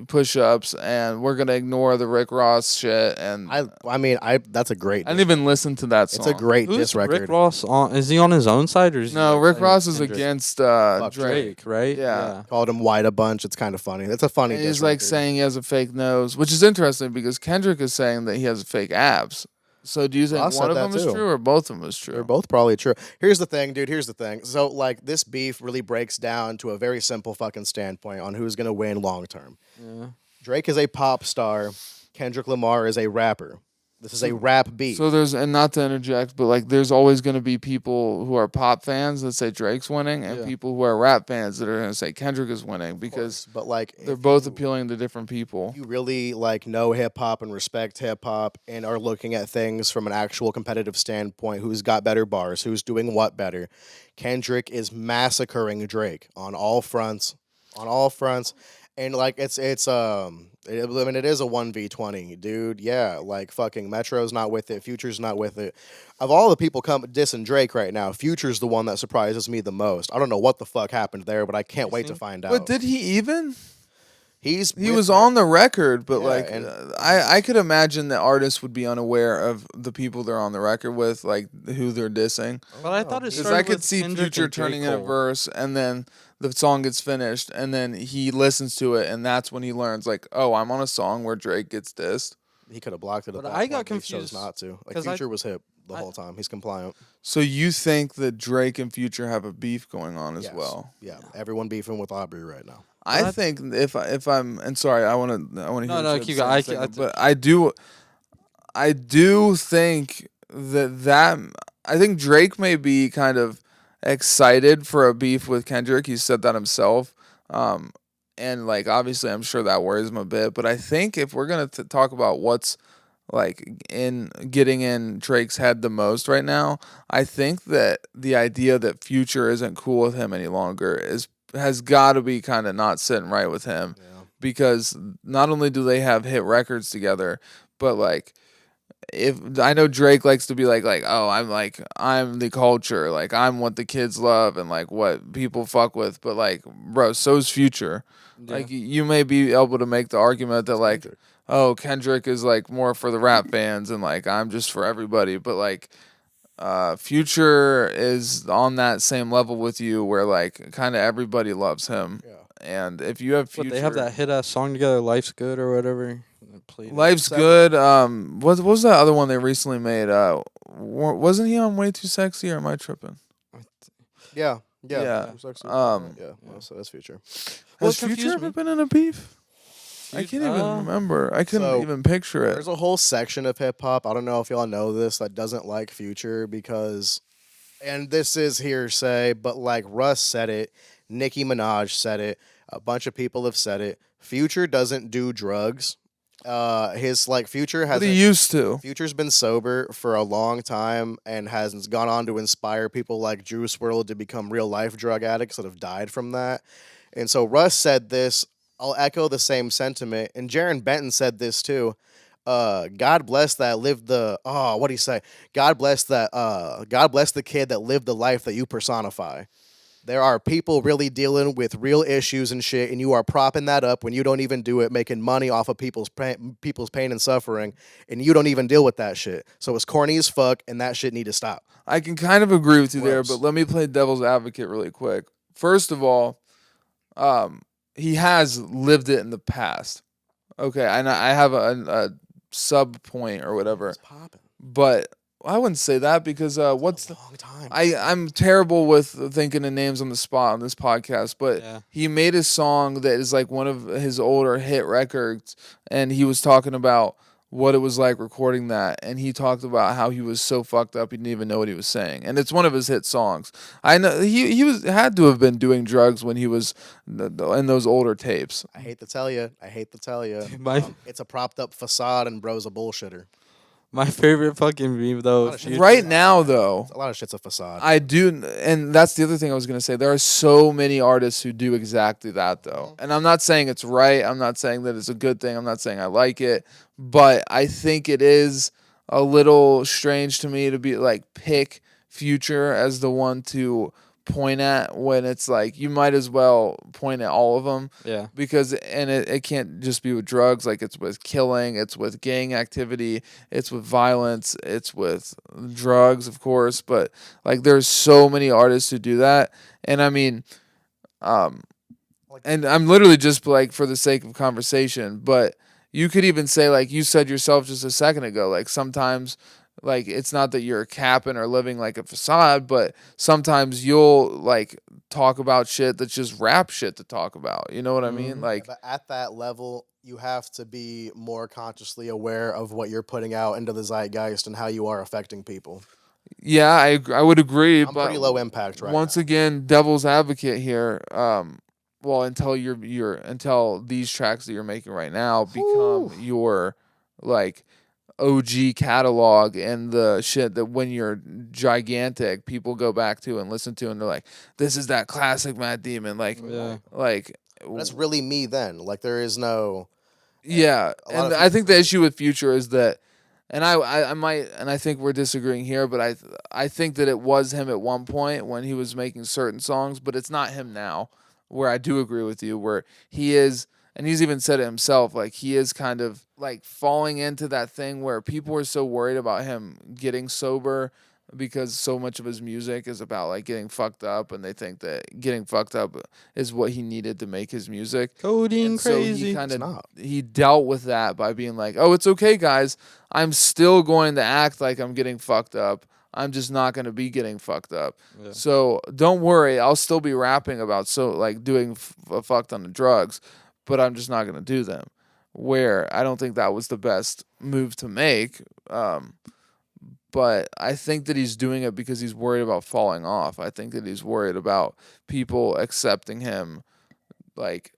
push-ups, and we're gonna ignore the Rick Ross shit. And I mean, that's a great. I didn't even listen to that song. It's a great Who's diss record. Rick Ross on? Is he on his own side or is No, he Rick like Ross is Kendrick? against Fuck Drake, right? Yeah. Called him white a bunch. It's kind of funny. That's a funny. And diss he's like record. saying he has a fake nose, which is interesting because Kendrick is saying that he has fake abs. So do you think Ross one said of that them is too. true or both of them is true? They're both probably true. Here's the thing, dude. Here's the thing. So, like, this beef really breaks down to a very simple fucking standpoint on who's gonna win long term. Yeah. Drake is a pop star. Kendrick Lamar is a rapper. This is a rap beef. So there's, and not to interject, but like there's always going to be people who are pop fans that say Drake's winning, and people who are rap fans that are going to say Kendrick is winning, because but like they're both appealing to different people. You really like know hip hop and respect hip hop and are looking at things from an actual competitive standpoint. Who's got better bars? Who's doing what better? Kendrick is massacring Drake on all fronts. On all fronts. And like I mean, it is a 1v20, dude. Yeah, like fucking Metro's not with it. Future's not with it. Of all the people dissing Drake right now, Future's the one that surprises me the most. I don't know what the fuck happened there, but I can't wait to find out. But did he even? He with was on the record, but Yeah, like and- I could imagine that artists would be unaware of the people they're on the record with, like who they're dissing. But I thought it Because started I could with see Kendrick Future and J. turning in a Cole. verse, and then the song gets finished, and then he listens to it, and that's when he learns, like, oh, I'm on a song where Drake gets dissed. He could have blocked it. But at that I point, got but he chose confused, not to. Like 'cause Future was hip the whole time. He's compliant. So you think that Drake and Future have a beef going on as Yes. well? Yeah, everyone beefing with Aubrey right now. I think if I'm, and sorry, I want to hear. No, what no, you have to keep say in going. a second, but I do think I think Drake may be kind of excited for a beef with Kendrick. He said that himself. And like obviously I'm sure that worries him a bit, but I think if we're going to talk about what's like in getting in Drake's head the most right now, I think that the idea that Future isn't cool with him any longer has got to be kind of not sitting right with him, because not only do they have hit records together, but like, if I know Drake likes to be like oh, I'm the culture, like I'm what the kids love and like what people fuck with, but like bro, so's Future. Like you may be able to make the argument that like oh, Kendrick is like more for the rap fans and like I'm just for everybody, but like Future is on that same level with you where like kind of everybody loves him. And if you have Future, But they have that hit ass song together, "Life's Good" or whatever. Life's Good. What was that other one they recently made? Wasn't he on Way Too Sexy, or am I tripping? Yeah. Yeah. So that's Future. Has Future ever been in a beef? I can't even remember. I couldn't even picture it. There's a whole section of hip hop. I don't know if y'all know this, that doesn't like Future because, and this is hearsay, but like Russ said it, Nicki Minaj said it, a bunch of people have said it. Future doesn't do drugs. His like Future has. But he used to. Future's been sober for a long time and has gone on to inspire people like Juice WRLD to become real life drug addicts that have died from that. And so Russ said this. I'll echo the same sentiment. And Jaron Benton said this too. God bless that lived the what do you say? God bless the kid that lived the life that you personify. There are people really dealing with real issues and shit, and you are propping that up when you don't even do it, making money off of people's pain and suffering, and you don't even deal with that shit. So it's corny as fuck, and that shit need to stop. I can kind of agree with you there, Gross. but let me play devil's advocate really quick. First of all, he has lived it in the past. Okay, and I have a sub point or whatever, It's popping. but I wouldn't say that because what's A long time. I'm terrible with thinking of names on the spot on this podcast, but Yeah. he made a song that is like one of his older hit records, and he was talking about what it was like recording that, and he talked about how he was so fucked up he didn't even know what he was saying, and it's one of his hit songs. I know he was had to have been doing drugs when he was in those older tapes. I hate to tell you. My It's a propped up facade, and bro's a bullshitter. my favorite fucking meme though. lot of shit. Right now, though, A lot of shit's a facade. I do, and that's the other thing I was gonna say. There are so many artists who do exactly that, though. And I'm not saying it's right. I'm not saying that it's a good thing. I'm not saying I like it, but I think it is a little strange to me to be like pick Future as the one to point at when it's like you might as well point at all of them Yeah. because it can't just be with drugs, like it's with killing, it's with gang activity, it's with violence, it's with drugs, of course, but like there's so many artists who do that. And I mean, and I'm literally just like for the sake of conversation, but you could even say, like you said yourself just a second ago, like sometimes like it's not that you're capping or living like a facade, but sometimes you'll like talk about shit that's just rap shit to talk about. You know what I mean? Like But at that level, you have to be more consciously aware of what you're putting out into the zeitgeist and how you are affecting people. yeah, I would agree, I'm but pretty low impact right once now. again, devil's advocate here. Well, until until these tracks that you're making right now become your like OG catalog and the shit that when you're gigantic, people go back to and listen to, and they're like, "This is that classic Mad Demon." Yeah. Like That's really me then. Like there is no. yeah. A lot And of I think the issue with Future is that, and I might, and I think we're disagreeing here, but I think that it was him at one point when he was making certain songs, but it's not him now. Where I do agree with you, where he is. And he's even said it himself, like he is kind of like falling into that thing where people are so worried about him getting sober because so much of his music is about like getting fucked up, and they think that getting fucked up is what he needed to make his music. Codeine And so he crazy. kind It's of not. he dealt with that by being like, "Oh, it's okay, guys. I'm still going to act like I'm getting fucked up. I'm just not going to be getting fucked up. Yeah. So don't worry. I'll still be rapping about like doing fucked on the drugs, but I'm just not going to do them." Where I don't think that was the best move to make. But I think that he's doing it because he's worried about falling off. I think that he's worried about people accepting him, like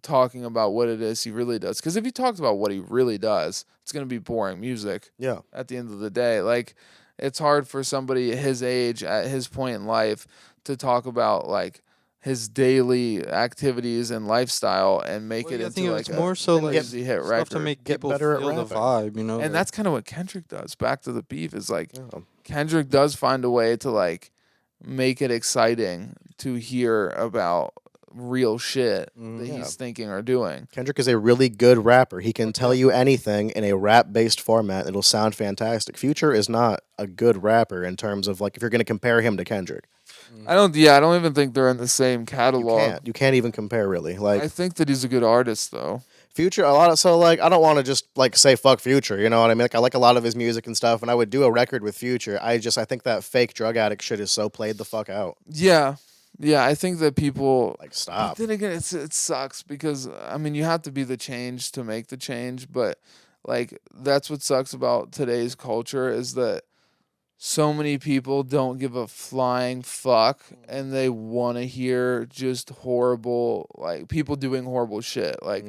talking about what it is he really does. Because if he talks about what he really does, it's going to be boring music. Yeah. At the end of the day, like it's hard for somebody his age at his point in life to talk about like his daily activities and lifestyle and make it I into think like it's a more so like crazy hit stuff record. to make Get people better at feel the rapping. vibe, you know. And like- that's kind of what Kendrick does. Back to the beef is like Yeah. Kendrick does find a way to like make it exciting to hear about real shit that Yeah. he's thinking or doing. Kendrick is a really good rapper. He can tell you anything in a rap-based format. It'll sound fantastic. Future is not a good rapper in terms of like if you're going to compare him to Kendrick. I don't even think they're in the same catalog. You can't even compare really. Like I think that he's a good artist though. Future, so like I don't want to just like say fuck Future, you know what I mean? Like I like a lot of his music and stuff, and I would do a record with Future. I think that fake drug addict shit is so played the fuck out. Yeah. Yeah, I think that people Like stop. Then again, it sucks because I mean you have to be the change to make the change, but like that's what sucks about today's culture is that so many people don't give a flying fuck and they want to hear just horrible like people doing horrible shit like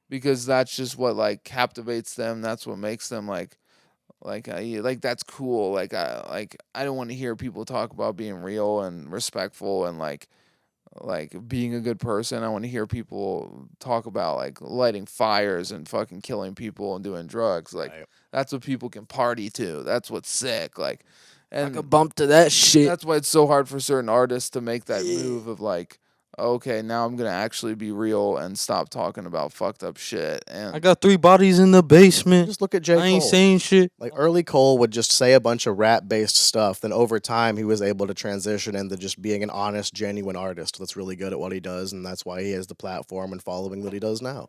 because that's just what like captivates them. That's what makes them like that's cool. Like I don't want to hear people talk about being real and respectful and like being a good person. I want to hear people talk about like lighting fires and fucking killing people and doing drugs. Like Right. that's what people can party to. That's what's sick. Like, And Like a bump to that shit. that's why it's so hard for certain artists to make that move of like, okay, now I'm gonna actually be real and stop talking about fucked up shit. And I got 3 bodies in the basement. Just look at J. I ain't Cole. saying shit. Like early Cole would just say a bunch of rap-based stuff. Then over time, he was able to transition into just being an honest, genuine artist that's really good at what he does, and that's why he has the platform and following that he does now.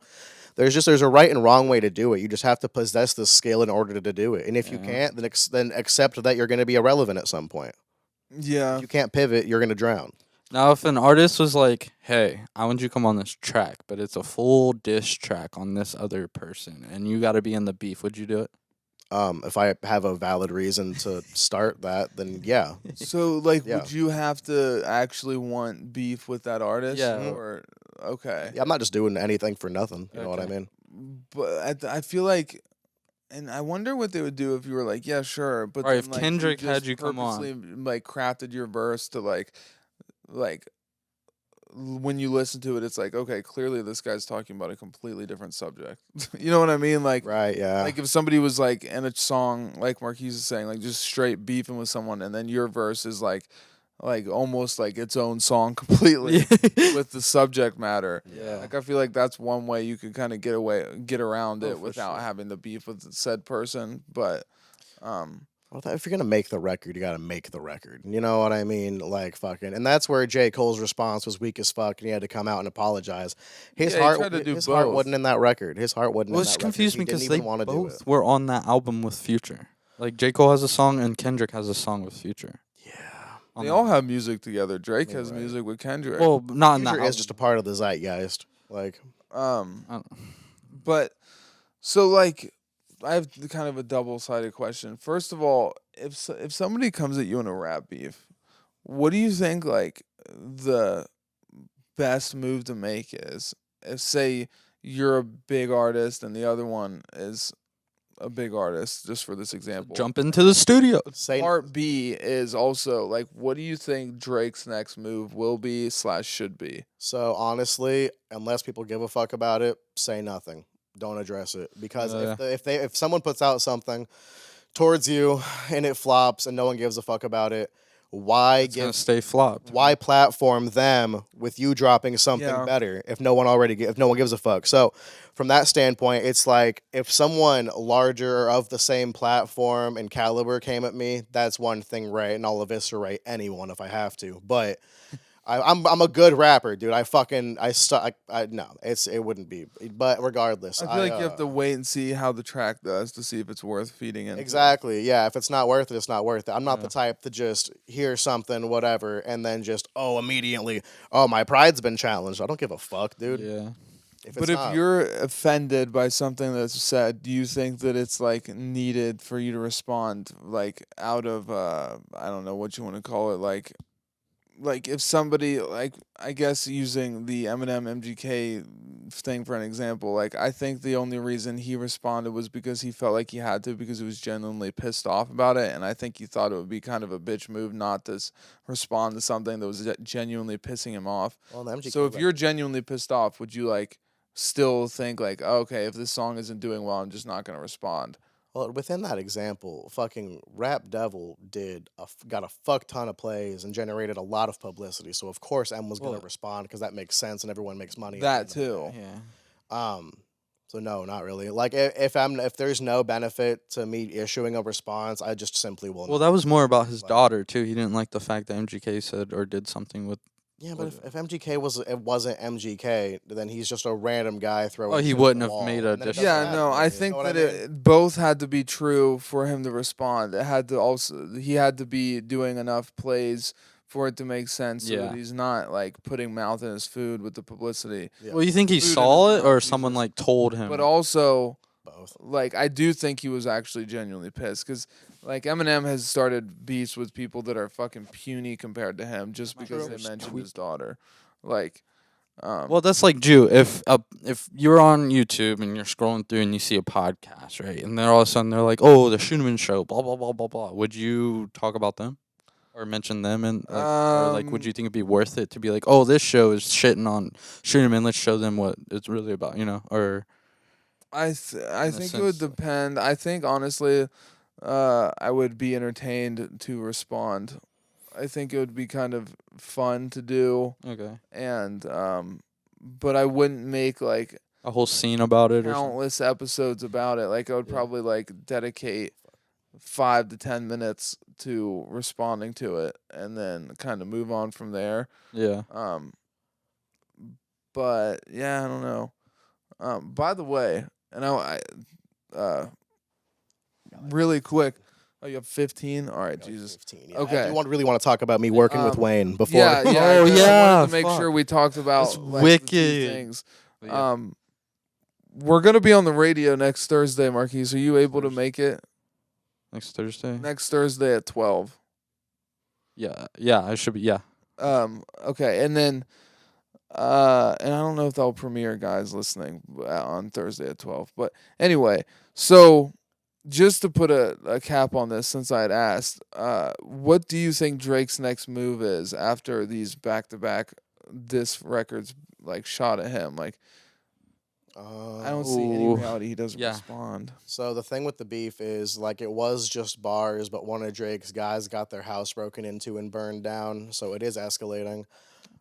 There's a right and wrong way to do it. You just have to possess the skill in order to do it. And if you can't, then accept that you're going to be irrelevant at some point. yeah, If you can't pivot, you're going to drown. Now, if an artist was like, hey, I want you to come on this track, but it's a full diss track on this other person, and you got to be in the beef, would you do it? If I have a valid reason to start that, then yeah. so like, Yeah. would you have to actually want beef with that artist? Yeah. Or okay. Yeah, I'm not just doing anything for nothing. You know what I Okay. mean? But I feel like, and I wonder what they would do if you were like, yeah, sure. But Right, then, if like, Kendrick just had you come on. purposely, like, crafted your verse to like when you listen to it, it's like, okay, clearly this guy's talking about a completely different subject. You know what I mean? Like, Right, yeah. like if somebody was like in a song, like Marquise is saying, like just straight beefing with someone, and then your verse is like almost like its own song completely with the subject matter. Yeah. Like I feel like that's one way you could kind of get around Oh, it for without sure. having the beef with said person. But Well, if you're gonna make the record, you gotta make the record. You know what I mean? Like fucking, and that's where J. Cole's response was weak as fuck, and he had to come out and apologize. His Yeah, he heart, tried to do his heart both. wasn't in that record. His heart wasn't Well, in it's that confused me record. He because didn't they even want to do it. both were on that album with Future. Like, J. Cole has a song and Kendrick has a song with Future. Yeah, on they that all album. have music together. Drake Yeah, has right. music with Kendrick. Well, not in that Future album. is just a part of the zeitgeist. Like, I don't- But so like I have kind of a double-sided question. First of all, if somebody comes at you in a rap beef, what do you think like the best move to make is? If say you're a big artist and the other one is a big artist, just for this example. Jump into the studio. say Part B is also like, what do you think Drake's next move will be / should be? so. Honestly, unless people give a fuck about it, say nothing. Don't address it because Yeah. if someone puts out something towards you and it flops and no one gives a fuck about it, why It's gonna give stay flopped. why platform them with you dropping something Yeah. better if no one gives a fuck? So from that standpoint, it's like if someone larger of the same platform and caliber came at me, that's one thing, right? And I'll eviscerate anyone if I have to. But I'm a good rapper, dude. No, it wouldn't be. But regardless, I feel like you have to wait and see how the track does to see if it's worth feeding into. Exactly. Yeah. If it's not worth it, it's not worth it. I'm not Yeah. the type to just hear something, whatever, and then just immediately, my pride's been challenged. I don't give a fuck, dude. Yeah. But if you're offended by something that's said, do you think that it's like needed for you to respond like out of I don't know what you want to call it, like if somebody, like I guess using the Eminem MGK thing for an example, like I think the only reason he responded was because he felt like he had to, because he was genuinely pissed off about it, and I think he thought it would be kind of a bitch move not to respond to something that was genuinely pissing him off. Well, the MGK So if record- you're genuinely pissed off, would you like still think like, okay, if this song isn't doing well, I'm just not gonna respond? Well, within that example, fucking Rap Devil got a fuck ton of plays and generated a lot of publicity. So of course M was gonna Well- respond because that makes sense and everyone makes money. at That the end of the too. Yeah. So no, not really. Like if there's no benefit to me issuing a response, I just simply will. Well, not. that was more about his Like- daughter too. He didn't like the fact that MGK said or did something with. Yeah, but if MGK wasn't MGK, then he's just a random guy throwing. Oh, he shit at wouldn't the have wall, made a and then it diss doesn't Yeah, matter. no, I You think know what that I mean? it both had to be true for him to respond. It had to also, he had to be doing enough plays for it to make sense, so Yeah. that he's not like putting mouth in his food with the publicity. Yeah. Well, you think he Food in saw his it, or mouth, someone Jesus. like told him? But also, Both. like I do think he was actually genuinely pissed, because like Eminem has started beefs with people that are fucking puny compared to him just because True. they mentioned Tweet. his daughter. Like, Well, that's like Jew. If you're on YouTube and you're scrolling through and you see a podcast, right, and then all of a sudden they're like, "Oh, the Scheuneman show," blah blah blah blah blah. Would you talk about them or mention them? And or like, would you think it'd be worth it to be like, "Oh, this show is shitting on Scheuneman. Let's show them what it's really about," you know? Or I in a think it would sense, like- depend. I think honestly, I would be entertained to respond. I think it would be kind of fun to do, Okay. and but I wouldn't make like A whole scene about it or something. countless episodes about it. Like I would probably like dedicate 5 to 10 minutes to responding to it, and then kind of move on from there. Yeah. But yeah, I don't know. By the way, and really quick. Oh, you have 15? All right, Jesus. 15. Yeah. Okay. I do really want to talk about me working with Wayne before. Yeah. Oh, I yeah, wanted to make fuck. sure we talked about That's like, the two wicked. things. Yeah. We're gonna be on the radio next Thursday, Marquise. Are you able to make it Next Thursday. next Thursday at 12? Yeah. Yeah. I should be. Yeah. Okay, and then and I don't know if they'll premiere, guys listening on Thursday at 12. But anyway, so just to put a cap on this, since I had asked, what do you think Drake's next move is after these back-to-back diss records like shot at him? Like, I don't see any Ooh. reality he doesn't Yeah. respond. So the thing with the beef is like it was just bars, but one of Drake's guys got their house broken into and burned down. So it is escalating.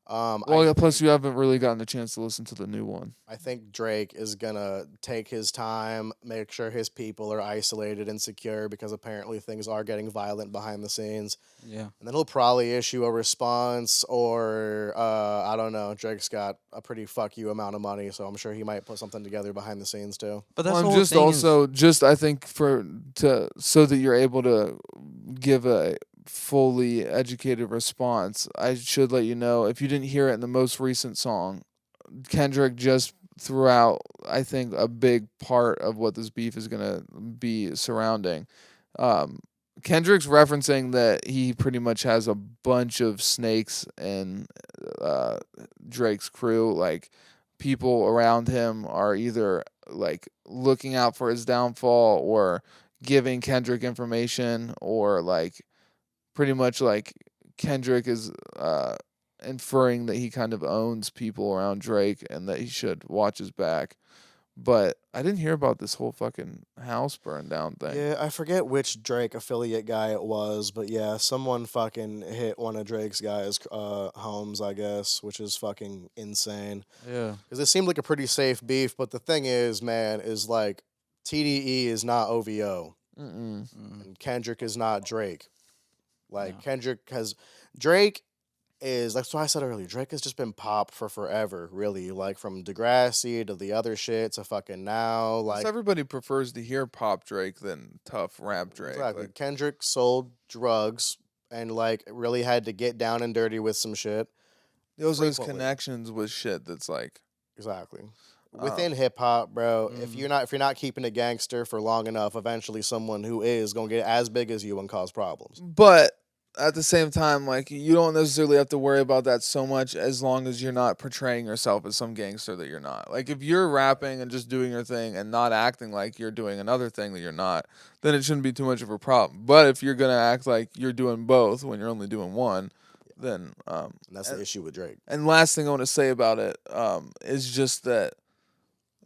Well, yeah, plus you haven't really gotten a chance to listen to the new one. I think Drake is gonna take his time, make sure his people are isolated and secure because apparently things are getting violent behind the scenes. Yeah. And then he'll probably issue a response, or I don't know. Drake's got a pretty fuck you amount of money, so I'm sure he might put something together behind the scenes too. But that's Well, the and whole just thing also just I think so that you're able to give a fully educated response. I should let you know, if you didn't hear it in the most recent song, Kendrick just threw out, I think, a big part of what this beef is gonna be surrounding. Kendrick's referencing that he pretty much has a bunch of snakes in Drake's crew. Like, people around him are either like looking out for his downfall or giving Kendrick information, or like pretty much like Kendrick is inferring that he kind of owns people around Drake and that he should watch his back. But I didn't hear about this whole fucking house burned down thing. Yeah, I forget which Drake affiliate guy it was, but yeah, someone fucking hit one of Drake's guys' homes, I guess, which is fucking insane. Yeah. Because it seemed like a pretty safe beef, but the thing is, man, is like TDE is not OVO, and Kendrick is not Drake. Like Drake is, that's why I said earlier, Drake has just been pop for forever, really. Like from Degrassi to the other shit to fucking now. Like Everybody prefers to hear pop Drake than tough rap Drake. exactly. Like, Kendrick sold drugs and like really had to get down and dirty with some shit. those frequently. connections with shit that's like, Exactly. Within hip hop, bro, Mm-hmm. if you're not keeping it gangster for long enough, eventually someone who is gonna get as big as you and cause problems. but at the same time, like, you don't necessarily have to worry about that so much as long as you're not portraying yourself as some gangster that you're not. Like, if you're rapping and just doing your thing and not acting like you're doing another thing that you're not, then it shouldn't be too much of a problem. But if you're gonna act like you're doing both when you're only doing one, then And that's the issue with Drake. and last thing I want to say about it is just that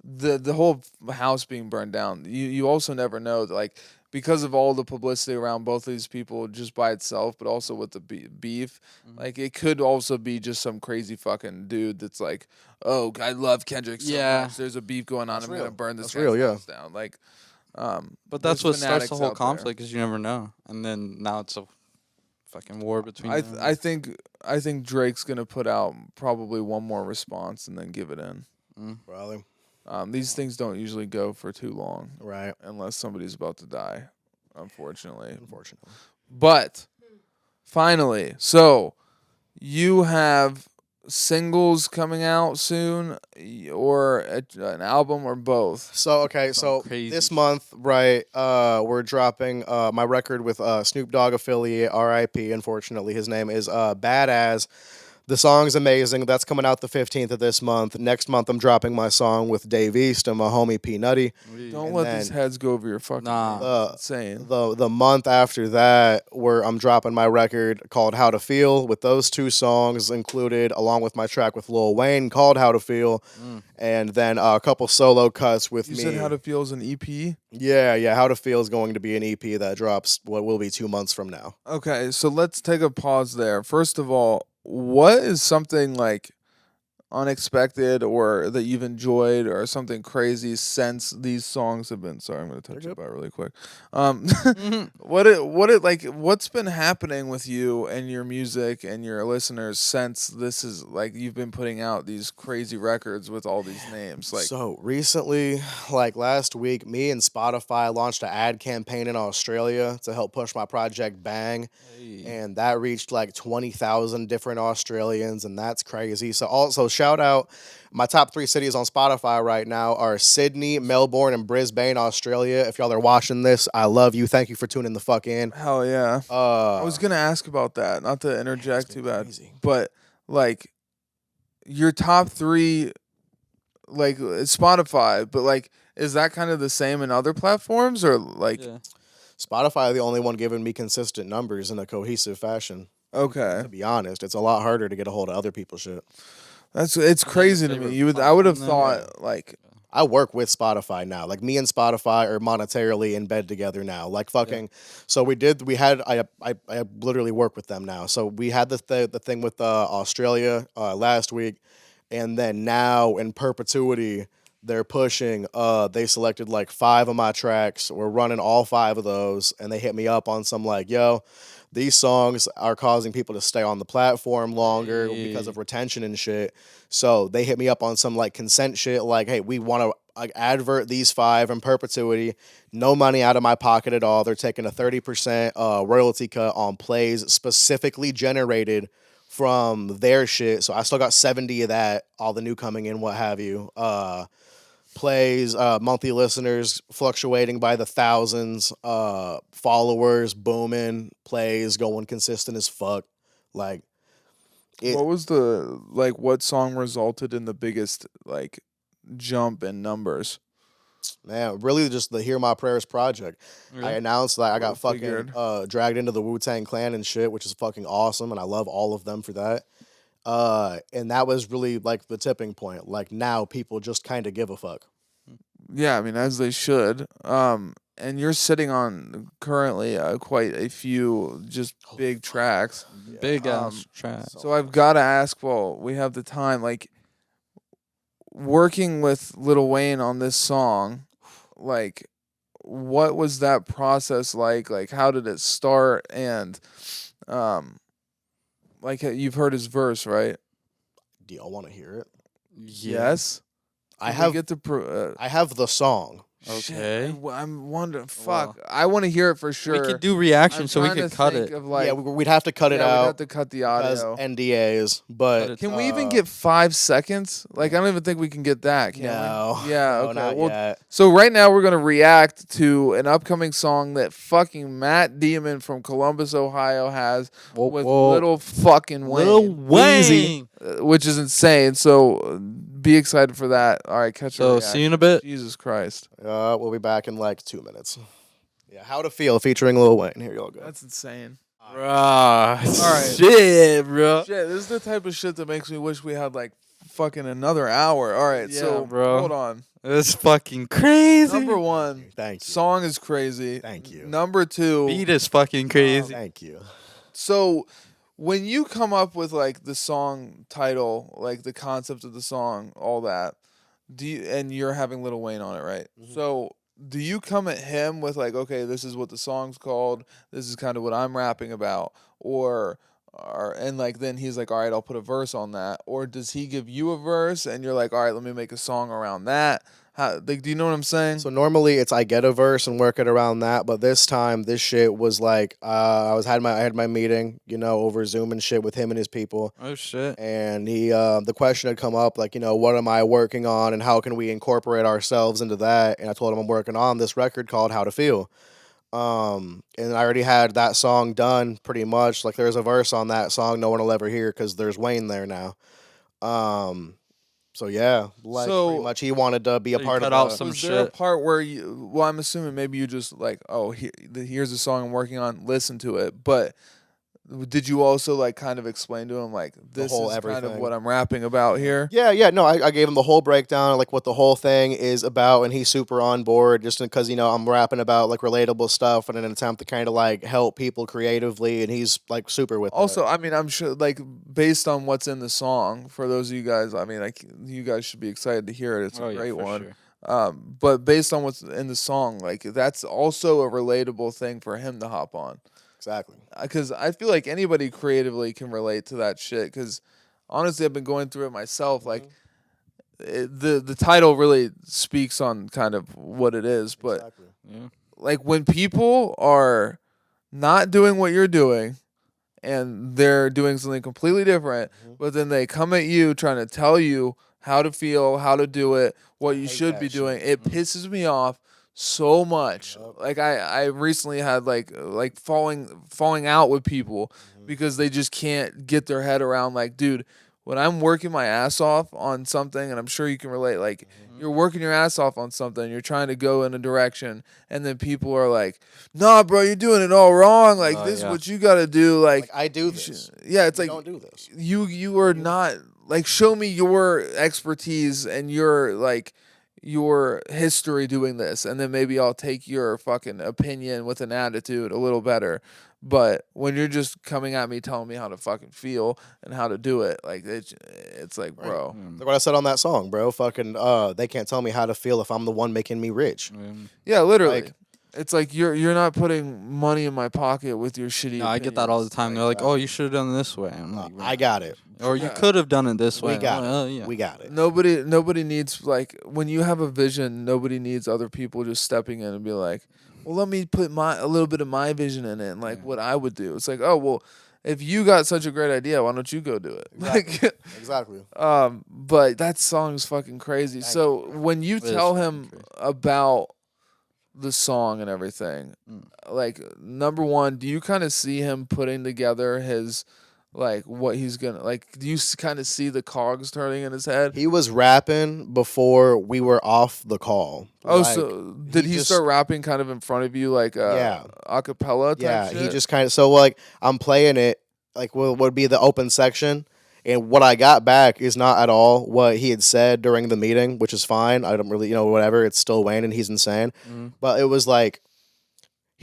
the whole house being burned down, you also never know, like, because of all the publicity around both of these people just by itself, but also with the beef, like, it could also be just some crazy fucking dude that's like, oh, I love Kendrick so much, there's a beef going on, I'm real. gonna burn this That's guy's real, yeah. house down. Like, But that's what there's starts fanatics the whole out there. conflict, because you never know, and then now it's a fucking war between. I think Drake's gonna put out probably one more response and then give it in. Probably. These things don't usually go for too long, Right. unless somebody's about to die, unfortunately. Unfortunately. But finally, so you have singles coming out soon, or an album, or both? So okay, so crazy this shit. month, right, we're dropping my record with Snoop Dogg affiliate, R.I.P. Unfortunately, his name is Badass. The song's amazing. That's coming out the 15th of this month. Next month, I'm dropping my song with Dave East and my homie P Nutty. Don't And let then these heads go over your fucking Nah. head. It's insane. The month after that, where I'm dropping my record called How to Feel, with those 2 songs included, along with my track with Lil Wayne called How to Feel, and then a couple solo cuts with You me. said How to Feel is an EP? Yeah. How to Feel is going to be an EP that drops what will be 2 months from now. Okay, so let's take a pause there. First of all, what is something like unexpected or that you've enjoyed or something crazy since these songs have been? Sorry, I'm gonna touch it by really quick. What's been happening with you and your music and your listeners since this is like you've been putting out these crazy records with all these names? Like, So recently, like last week, me and Spotify launched an ad campaign in Australia to help push my project Bang. And that reached like 20,000 different Australians, and that's crazy. So also shout out, my top 3 cities on Spotify right now are Sydney, Melbourne, and Brisbane, Australia. If y'all are watching this, I love you. Thank you for tuning the fuck in. hell yeah. I was gonna ask about that, not to interject too bad, but like your top 3, like Spotify, but like is that kind of the same in other platforms or like? Yeah. Spotify the only one giving me consistent numbers in a cohesive fashion. Okay, To be honest, it's a lot harder to get a hold of other people's shit. it's crazy to me. I would have thought like. I work with Spotify now. Like me and Spotify are monetarily in bed together now. Like fucking. So I literally work with them now. So we had the thing with Australia last week, and then now in perpetuity they're pushing. They selected like 5 of my tracks. We're running all 5 of those, and they hit me up on some like, yo, these songs are causing people to stay on the platform longer because of retention and shit. So they hit me up on some like consent shit, like, hey, we want to advert these 5 in perpetuity. No money out of my pocket at all. They're taking a 30% royalty cut on plays specifically generated from their shit. So I still got 70 of that, all the new coming in, what have you. Plays, monthly listeners fluctuating by the thousands, followers booming, plays going consistent as fuck. Like, What was what song resulted in the biggest like jump in numbers? man, really just the Hear My Prayers project. I announced that I got fucking dragged into the Wu-Tang Clan and shit, which is fucking awesome, and I love all of them for that. And that was really like the tipping point. Like now people just kind of give a fuck. Yeah, I mean as they should. And you're sitting on currently quite a few just big tracks. Big ass tracks. So I've got to ask, well, we have the time, like working with Lil Wayne on this song, like what was that process like? Like how did it start? And like you've heard his verse, right? Do y'all want to hear it? Yes. I Can we have get to I have the song. Okay. I'm wondering. Fuck. I want to hear it for sure. We could do reaction I'm so we trying could to cut think it. of, like, Yeah, we'd have to cut it We'd out have to cut the because audio. NDAs. But Can we even get 5 seconds? Like, I don't even think we can get that. Can no, we? Yeah. no, Okay. not Well, yet. so right now we're gonna react to an upcoming song that fucking Matt Damon from Columbus, Ohio has with little fucking Wayne, Lil Wayne. which is insane. So be excited for that. All right, catch So our see you in a bit. Jesus Christ, We'll be back in like 2 minutes. Yeah, How to Feel featuring Lil Wayne. Here y'all go. that's insane. Bruh. All right. Shit, bro. Shit, this is the type of shit that makes me wish we had like fucking another hour. All right, Yeah, so bro. hold on. It's fucking crazy. Number 1, Thank you. song is crazy. Thank you. Number 2, Beat is fucking crazy. Thank you. so when you come up with like the song title, like the concept of the song, all that, and you're having Lil Wayne on it, right? Mm-hmm. So do you come at him with like, okay, this is what the song's called, this is kind of what I'm rapping about, and like then he's like, all right, I'll put a verse on that, or does he give you a verse and you're like, all right, let me make a song around that? How, like, do you know what I'm saying? So normally it's I get a verse and work it around that, but this time this shit was like I had my meeting, over Zoom and shit with him and his people. Oh shit. And he the question had come up like, what am I working on and how can we incorporate ourselves into that? And I told him I'm working on this record called How to Feel. And I already had that song done pretty much. Like there's a verse on that song no one will ever hear because there's Wayne there now. Um, so yeah, like pretty So much he wanted to be a So you part of cut out the. some was there a shit. part where you? Well, I'm assuming maybe you just like, oh, here's a song I'm working on. Listen to it. But did you also like kind of explain to him like this whole is kind of everything. what I'm rapping about here? Yeah, no, I gave him the whole breakdown, of, like what the whole thing is about, and he's super on board just because, I'm rapping about like relatable stuff in an attempt to kind of like help people creatively, and he's like super with that. Also, I mean, I'm sure like based on what's in the song, for those of you guys, I mean, like you guys should be excited to hear it. It's a great for one. sure. But based on what's in the song, like that's also a relatable thing for him to hop on. Exactly. Because I feel like anybody creatively can relate to that shit. Because honestly, I've been going through it myself. Like the title really speaks on kind of what it is. But Exactly. Yeah. like when people are not doing what you're doing and they're doing something completely different, but then they come at you trying to tell you how to feel, how to do it, what you hate should be that doing. shit. It pisses me off so much. Yup. Like I recently had like falling out with people because they just can't get their head around like, dude, when I'm working my ass off on something, and I'm sure you can relate, like you're working your ass off on something, you're trying to go in a direction, and then people are like, nah, bro, you're doing it all wrong. Like this is Yeah. what you got to do. Like I do you this. yeah, it's You like don't do this. you are not like show me your expertise and your history doing this, and then maybe I'll take your fucking opinion with an attitude a little better. But when you're just coming at me telling me how to fucking feel and how to do it, like it's like, bro. Like what I said on that song, bro. Fucking they can't tell me how to feel if I'm the one making me rich. Yeah, literally. Like- it's like you're not putting money in my pocket with your shitty. No, I get that all the opinions. time. They're like, "Oh, you should have done it this way." I'm like, I got it. or you Yeah. could have done it this way. We got I'm it. like, "Oh, yeah." We got it. Nobody needs like when you have a vision, nobody needs other people just stepping in and be like, well, let me put a little bit of my vision in it and like what I would do. It's like, oh well, if you got such a great idea, why don't you go do it? Exactly. Exactly. But that song's fucking crazy. So when you It is tell fucking him crazy. about the song and everything, like number one, do you kind of see him putting together his like what he's gonna like? Do you kind of see the cogs turning in his head? He was rapping before we were off the call. Oh, Like, so did he just- start rapping kind of in front of you, like Yeah. a cappella type Yeah, shit? he just kind of so like I'm playing it like what would be the open section, and what I got back is not at all what he had said during the meeting, which is fine. I don't really whatever. It's still Wayne and he's insane, but it was like,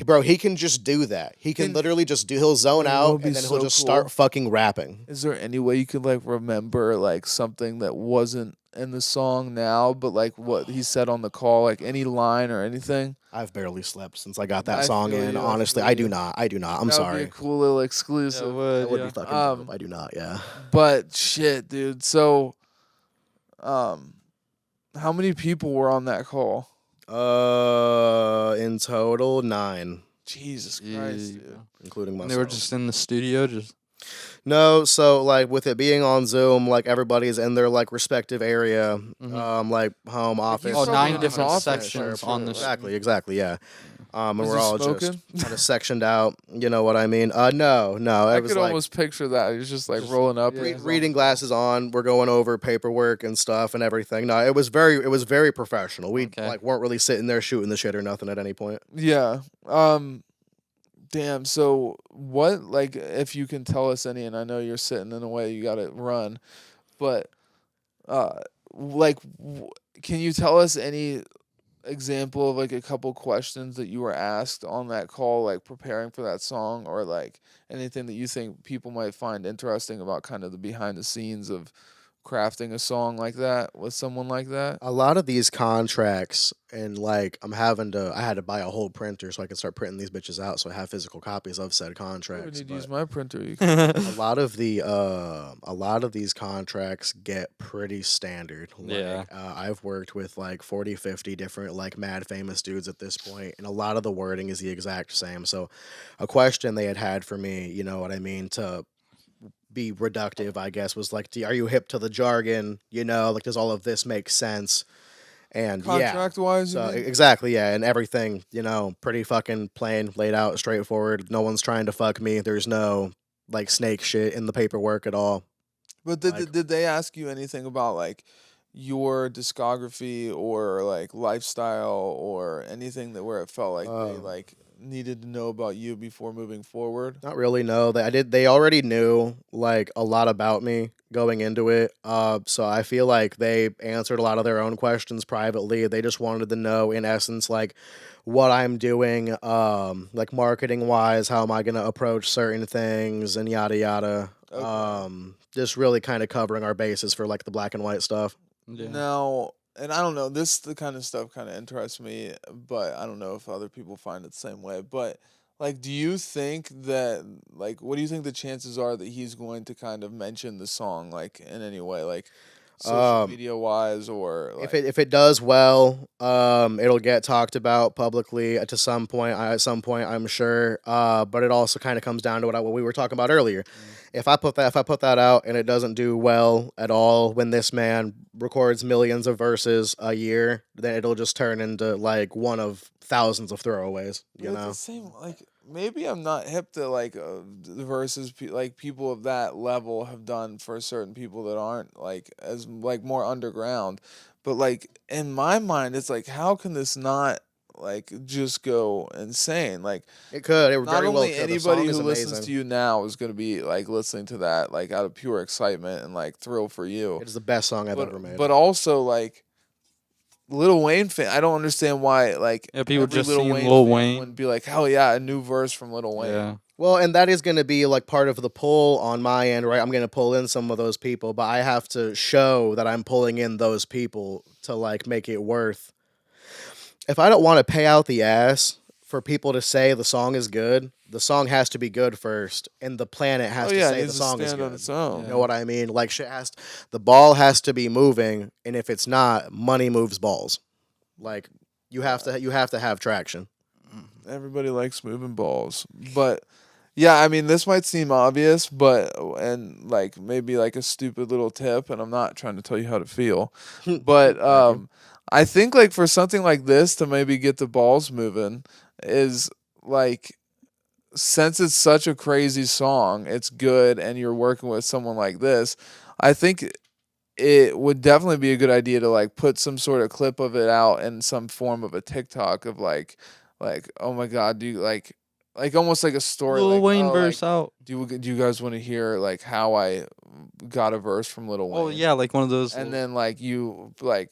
bro, he can just do that. He can Can- literally just do. He'll zone You know out what'd be and then he'll so just cool? start fucking rapping. Is there any way you could like remember like something that wasn't in the song now, but like what he said on the call, like any line or anything? I've barely slept since I got that I song feel in. you, I Honestly, feel I do you. not. I do not. I'm That would be sorry. a cool little exclusive. That would yeah. be fucking dope. I do not. Yeah. But shit, dude. So, how many people were on that call? In total 9, Jesus Yeah, Christ, dude. including myself. And they were just in the studio, just No, so like with it being on Zoom, like everybody's in their like respective area, like home office. he's oh, probably nine in his different office, sections sure, on the right? Exactly, yeah. And Was we're he all smoking? just kind of sectioned out. You know what I mean? No. I It was could like almost picture that. He's just like rolling up. yeah. reading glasses on. We're going over paperwork and stuff and everything. No, it was very professional. We Okay. like weren't really sitting there shooting the shit or nothing at any point. Yeah. Damn. So what? Like, if you can tell us any, and I know you're sitting in a way you got to run, but can you tell us any example of like a couple questions that you were asked on that call, like preparing for that song, or like anything that you think people might find interesting about kind of the behind the scenes of crafting a song like that with someone like that? A lot of these contracts, and like I had to buy a whole printer so I could start printing these bitches out, so I have physical copies of said I contracts. need to use but my printer. You can- a lot of these contracts get pretty standard. Like, Yeah. I've worked with like 40, 50 different like mad famous dudes at this point, and a lot of the wording is the exact same. So a question they had for me, you know what I mean, to be reductive, I guess, was like, are you hip to the jargon? You know, like, does all of this make sense? And Contract wise, so exactly, and everything, pretty fucking plain, laid out, straightforward. No one's trying to fuck me. There's no like snake shit in the paperwork at all. But did they ask you anything about like your discography or like lifestyle or anything that where it felt like they like needed to know about you before moving forward? Not really, no. They already knew like a lot about me going into it. So I feel like they answered a lot of their own questions privately. They just wanted to know in essence like what I'm doing, like marketing wise, how am I gonna approach certain things and yada yada. Okay. Just really kind of covering our bases for like the black and white stuff. Yeah. Now, and I don't know, this the kind of stuff kind of interests me, but I don't know if other people find it the same way. But like, do you think that like, what do you think the chances are that he's going to kind of mention the song like in any way, like social media wise, or like, if it does well, it'll get talked about publicly to some point. At some point, I'm sure. But it also kind of comes down to what we were talking about earlier. If I put that out and it doesn't do well at all, when this man records millions of verses a year, then it'll just turn into like one of thousands of throwaways. But at the same, like maybe I'm not hip to like the verses like people of that level have done for certain people that aren't like as like more underground. But like in my mind, it's like how can this not like just go insane? Like It could. It not very well only could. The anybody song is who listens amazing. to you now is going to be like listening to that like out of pure excitement and like thrill for you. It is the best song I've ever made. But also like Lil Wayne fan, I don't understand why like people every just seeing fan Lil Wayne wouldn't be like, hell yeah, a new verse from Lil Wayne. Yeah. Well, and that is going to be like part of the pull on my end, right? I'm going to pull in some of those people, but I have to show that I'm pulling in those people to like make it worth. If I don't want to pay out the ass for people to say the song is good, the song has to be good first, and the planet has to say it the needs song to is stand good. on its own. You know what I mean? Like the ball has to be moving, and if it's not, money moves balls. Like you have to have traction. Everybody likes moving balls, but yeah, I mean, this might seem obvious, but and like maybe like a stupid little tip, and I'm not trying to tell you how to feel, but I think like for something like this to maybe get the balls moving is like since it's such a crazy song, it's good, and you're working with someone like this, I think it would definitely be a good idea to like put some sort of clip of it out in some form of a TikTok of like oh my god, do you like almost like a story Lil like Wayne oh, verse like, out. do you guys want to hear like how I got a verse from Lil Wayne? Oh yeah, like one of those. And then like you like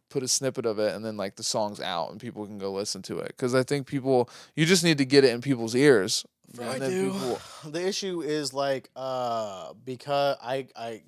put a snippet of it and then like the song's out and people can go listen to it because I think people you just need to get it in people's ears. I do. The issue is like because I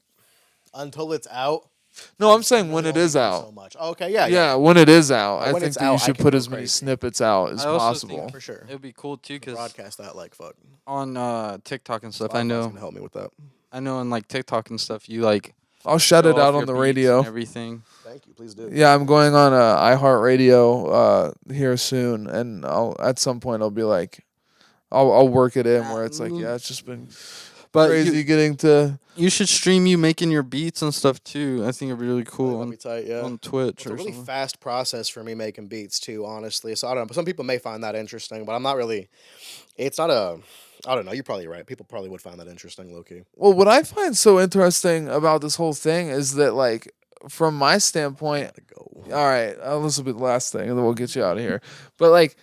until it's out. No, I'm saying when it is out. So much. Okay, yeah. Yeah, when it is out, I when think it's that you out, I should can put go as many crazy. snippets out as I also possible. think For sure. It would be cool too because Broadcast that like fuck. on TikTok and stuff. Spotify's I know. gonna help me with that. I know on like TikTok and stuff, you like I'll shout show it out off on your the beats radio. and everything. Thank you. Please do. Yeah, I'm going on iHeartRadio here soon, and I'll at some point I'll be like, I'll work it in where it's like, yeah, it's just been But crazy getting to. you should stream you making your beats and stuff too. I think it'd be really cool That'd be tight, yeah. on Twitch It's a or really something. fast process for me making beats too, honestly. So I don't know. Some people may find that interesting, but I'm not really. It's not a. I don't know. You're probably right. People probably would find that interesting, low key. Well, what I find so interesting about this whole thing is that, like, from my standpoint, all right, this will be the last thing, and then we'll get you out of here. But like,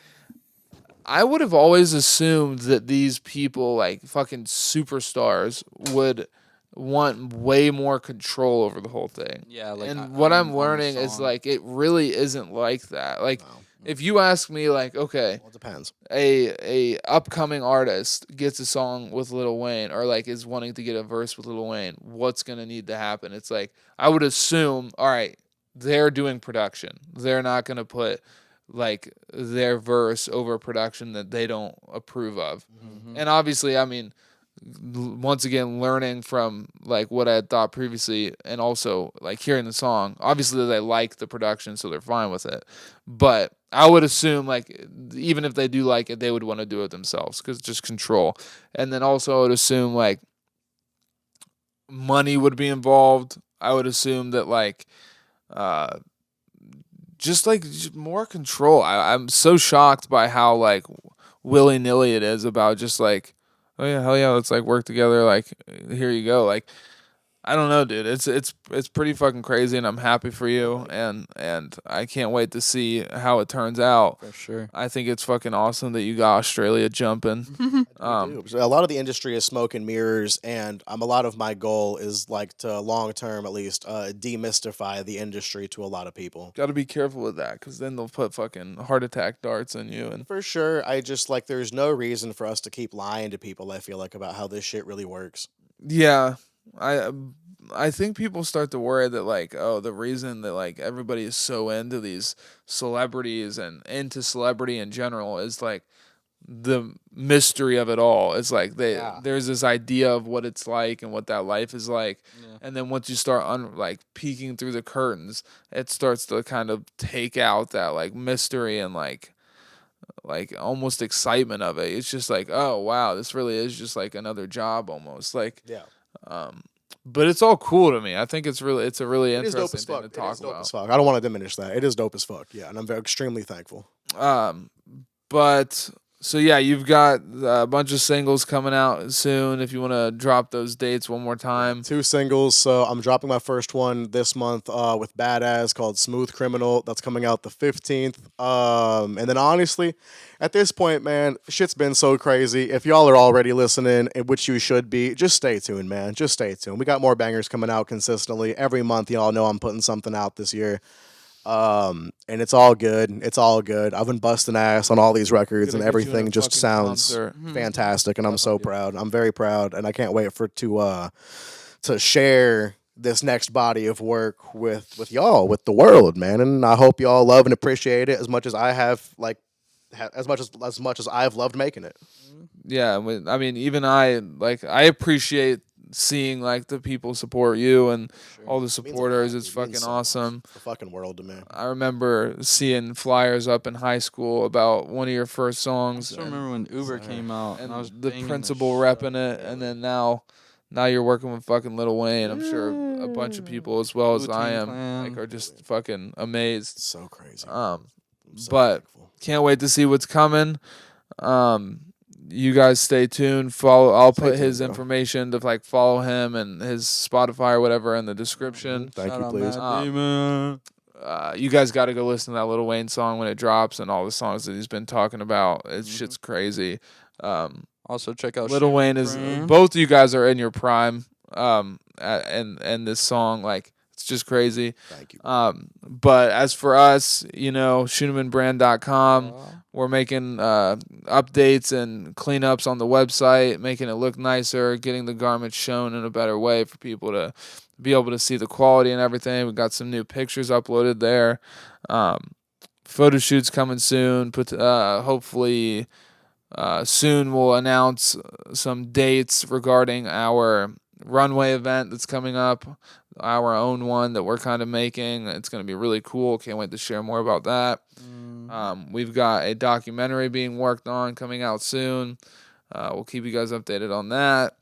I would have always assumed that these people, like fucking superstars, would want way more control over the whole thing. Yeah, like and what I'm learning is like it really isn't like that. Like, if you ask me, like, okay, Well, it depends. a upcoming artist gets a song with Lil Wayne or like is wanting to get a verse with Lil Wayne, what's gonna need to happen? It's like I would assume, all right, they're doing production. They're not gonna put like their verse over production that they don't approve of. And obviously, I mean, once again, learning from like what I had thought previously, and also like hearing the song. Obviously, they like the production, so they're fine with it. But I would assume like even if they do like it, they would want to do it themselves because just control. And then also, I would assume like money would be involved. I would assume that like just more control. I'm so shocked by how like willy nilly it is about just like, oh yeah, hell yeah, let's like work together. Like here you go. Like I don't know, dude. It's pretty fucking crazy, and I'm happy for you, and I can't wait to see how it turns out. For sure. I think it's fucking awesome that you got Australia jumping. A lot of the industry is smoke and mirrors, and a lot of my goal is like to long term at least demystify the industry to a lot of people. Got to be careful with that, because then they'll put fucking heart attack darts in you. And For sure, I just like there's no reason for us to keep lying to people. I feel like about how this shit really works. yeah, I think people start to worry that like, oh, the reason that like everybody is so into these celebrities and into celebrity in general is like the mystery of it all. It's like there's this idea of what it's like and what that life is like, and then once you start like peeking through the curtains, it starts to kind of take out that like mystery and like almost excitement of it. It's just like, oh wow, this really is just like another job almost. Like but it's all cool to me. I think it's a really interesting thing to talk about. As fuck. I don't want to diminish that. It is dope as fuck. Yeah, and I'm extremely thankful. But so yeah, you've got a bunch of singles coming out soon. If you want to drop those dates one more time. 2 singles. So I'm dropping my first one this month with Badass called Smooth Criminal. That's coming out the 15th. And then honestly, at this point, man, shit's been so crazy. If y'all are already listening, which you should be, just stay tuned, man. Just stay tuned. We got more bangers coming out consistently. Every month, y'all know I'm putting something out this year. And it's all good. It's all good. I've been busting ass on all these records, and everything just sounds fantastic. And I'm so proud. I'm very proud, and I can't wait to share this next body of work with y'all, with the world, man. And I hope y'all love and appreciate it as much as I have, like as much as I've loved making it. Yeah, I mean, even I appreciate seeing like the people support you and all the supporters. It's fucking awesome. The fucking world to me. I remember seeing flyers up in high school about one of your first songs. I still remember when Uber came out and I was the principal repping it, and then now you're working with fucking Lil Wayne. I'm sure a bunch of people as well as I am like are just fucking amazed. It's so crazy. But thankful. Can't wait to see what's coming. You guys stay tuned. I'll put his information to like follow him and his Spotify or whatever in the description. Thank you, please. You guys got to go listen to that Lil Wayne song when it drops and all the songs that he's been talking about. It's shit's crazy. Also check out Lil Wayne is both of you guys are in your prime. And this song, like, it's just crazy. Thank you. But as for us, ScheunemanBrand.com. We're making updates and cleanups on the website, making it look nicer, getting the garments shown in a better way for people to be able to see the quality and everything. We got some new pictures uploaded there. Photo shoots coming soon. Hopefully soon we'll announce some dates regarding our runway event that's coming up, our own one that we're kind of making. It's going to be really cool. Can't wait to share more about that. We've got a documentary being worked on coming out soon. We'll keep you guys updated on that.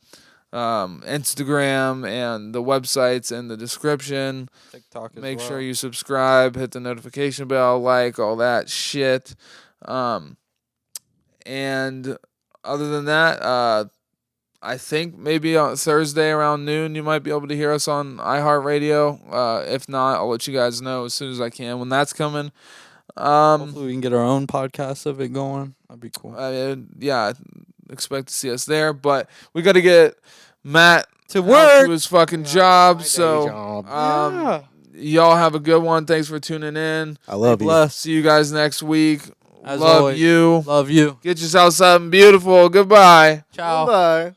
Instagram and the websites in the description. TikTok as Make sure you subscribe, hit the notification bell, like all that shit. And other than that, I think maybe on Thursday around noon you might be able to hear us on iHeartRadio. If not, I'll let you guys know as soon as I can when that's coming. Hopefully we can get our own podcast of it going. That'd be cool. Yeah, expect to see us there. But we got to get Matt to work to his fucking job. So y'all have a good one. Thanks for tuning in. I love you. See you guys next week. As love always, you. Love you. Get yourself something beautiful. Goodbye. Ciao. Bye.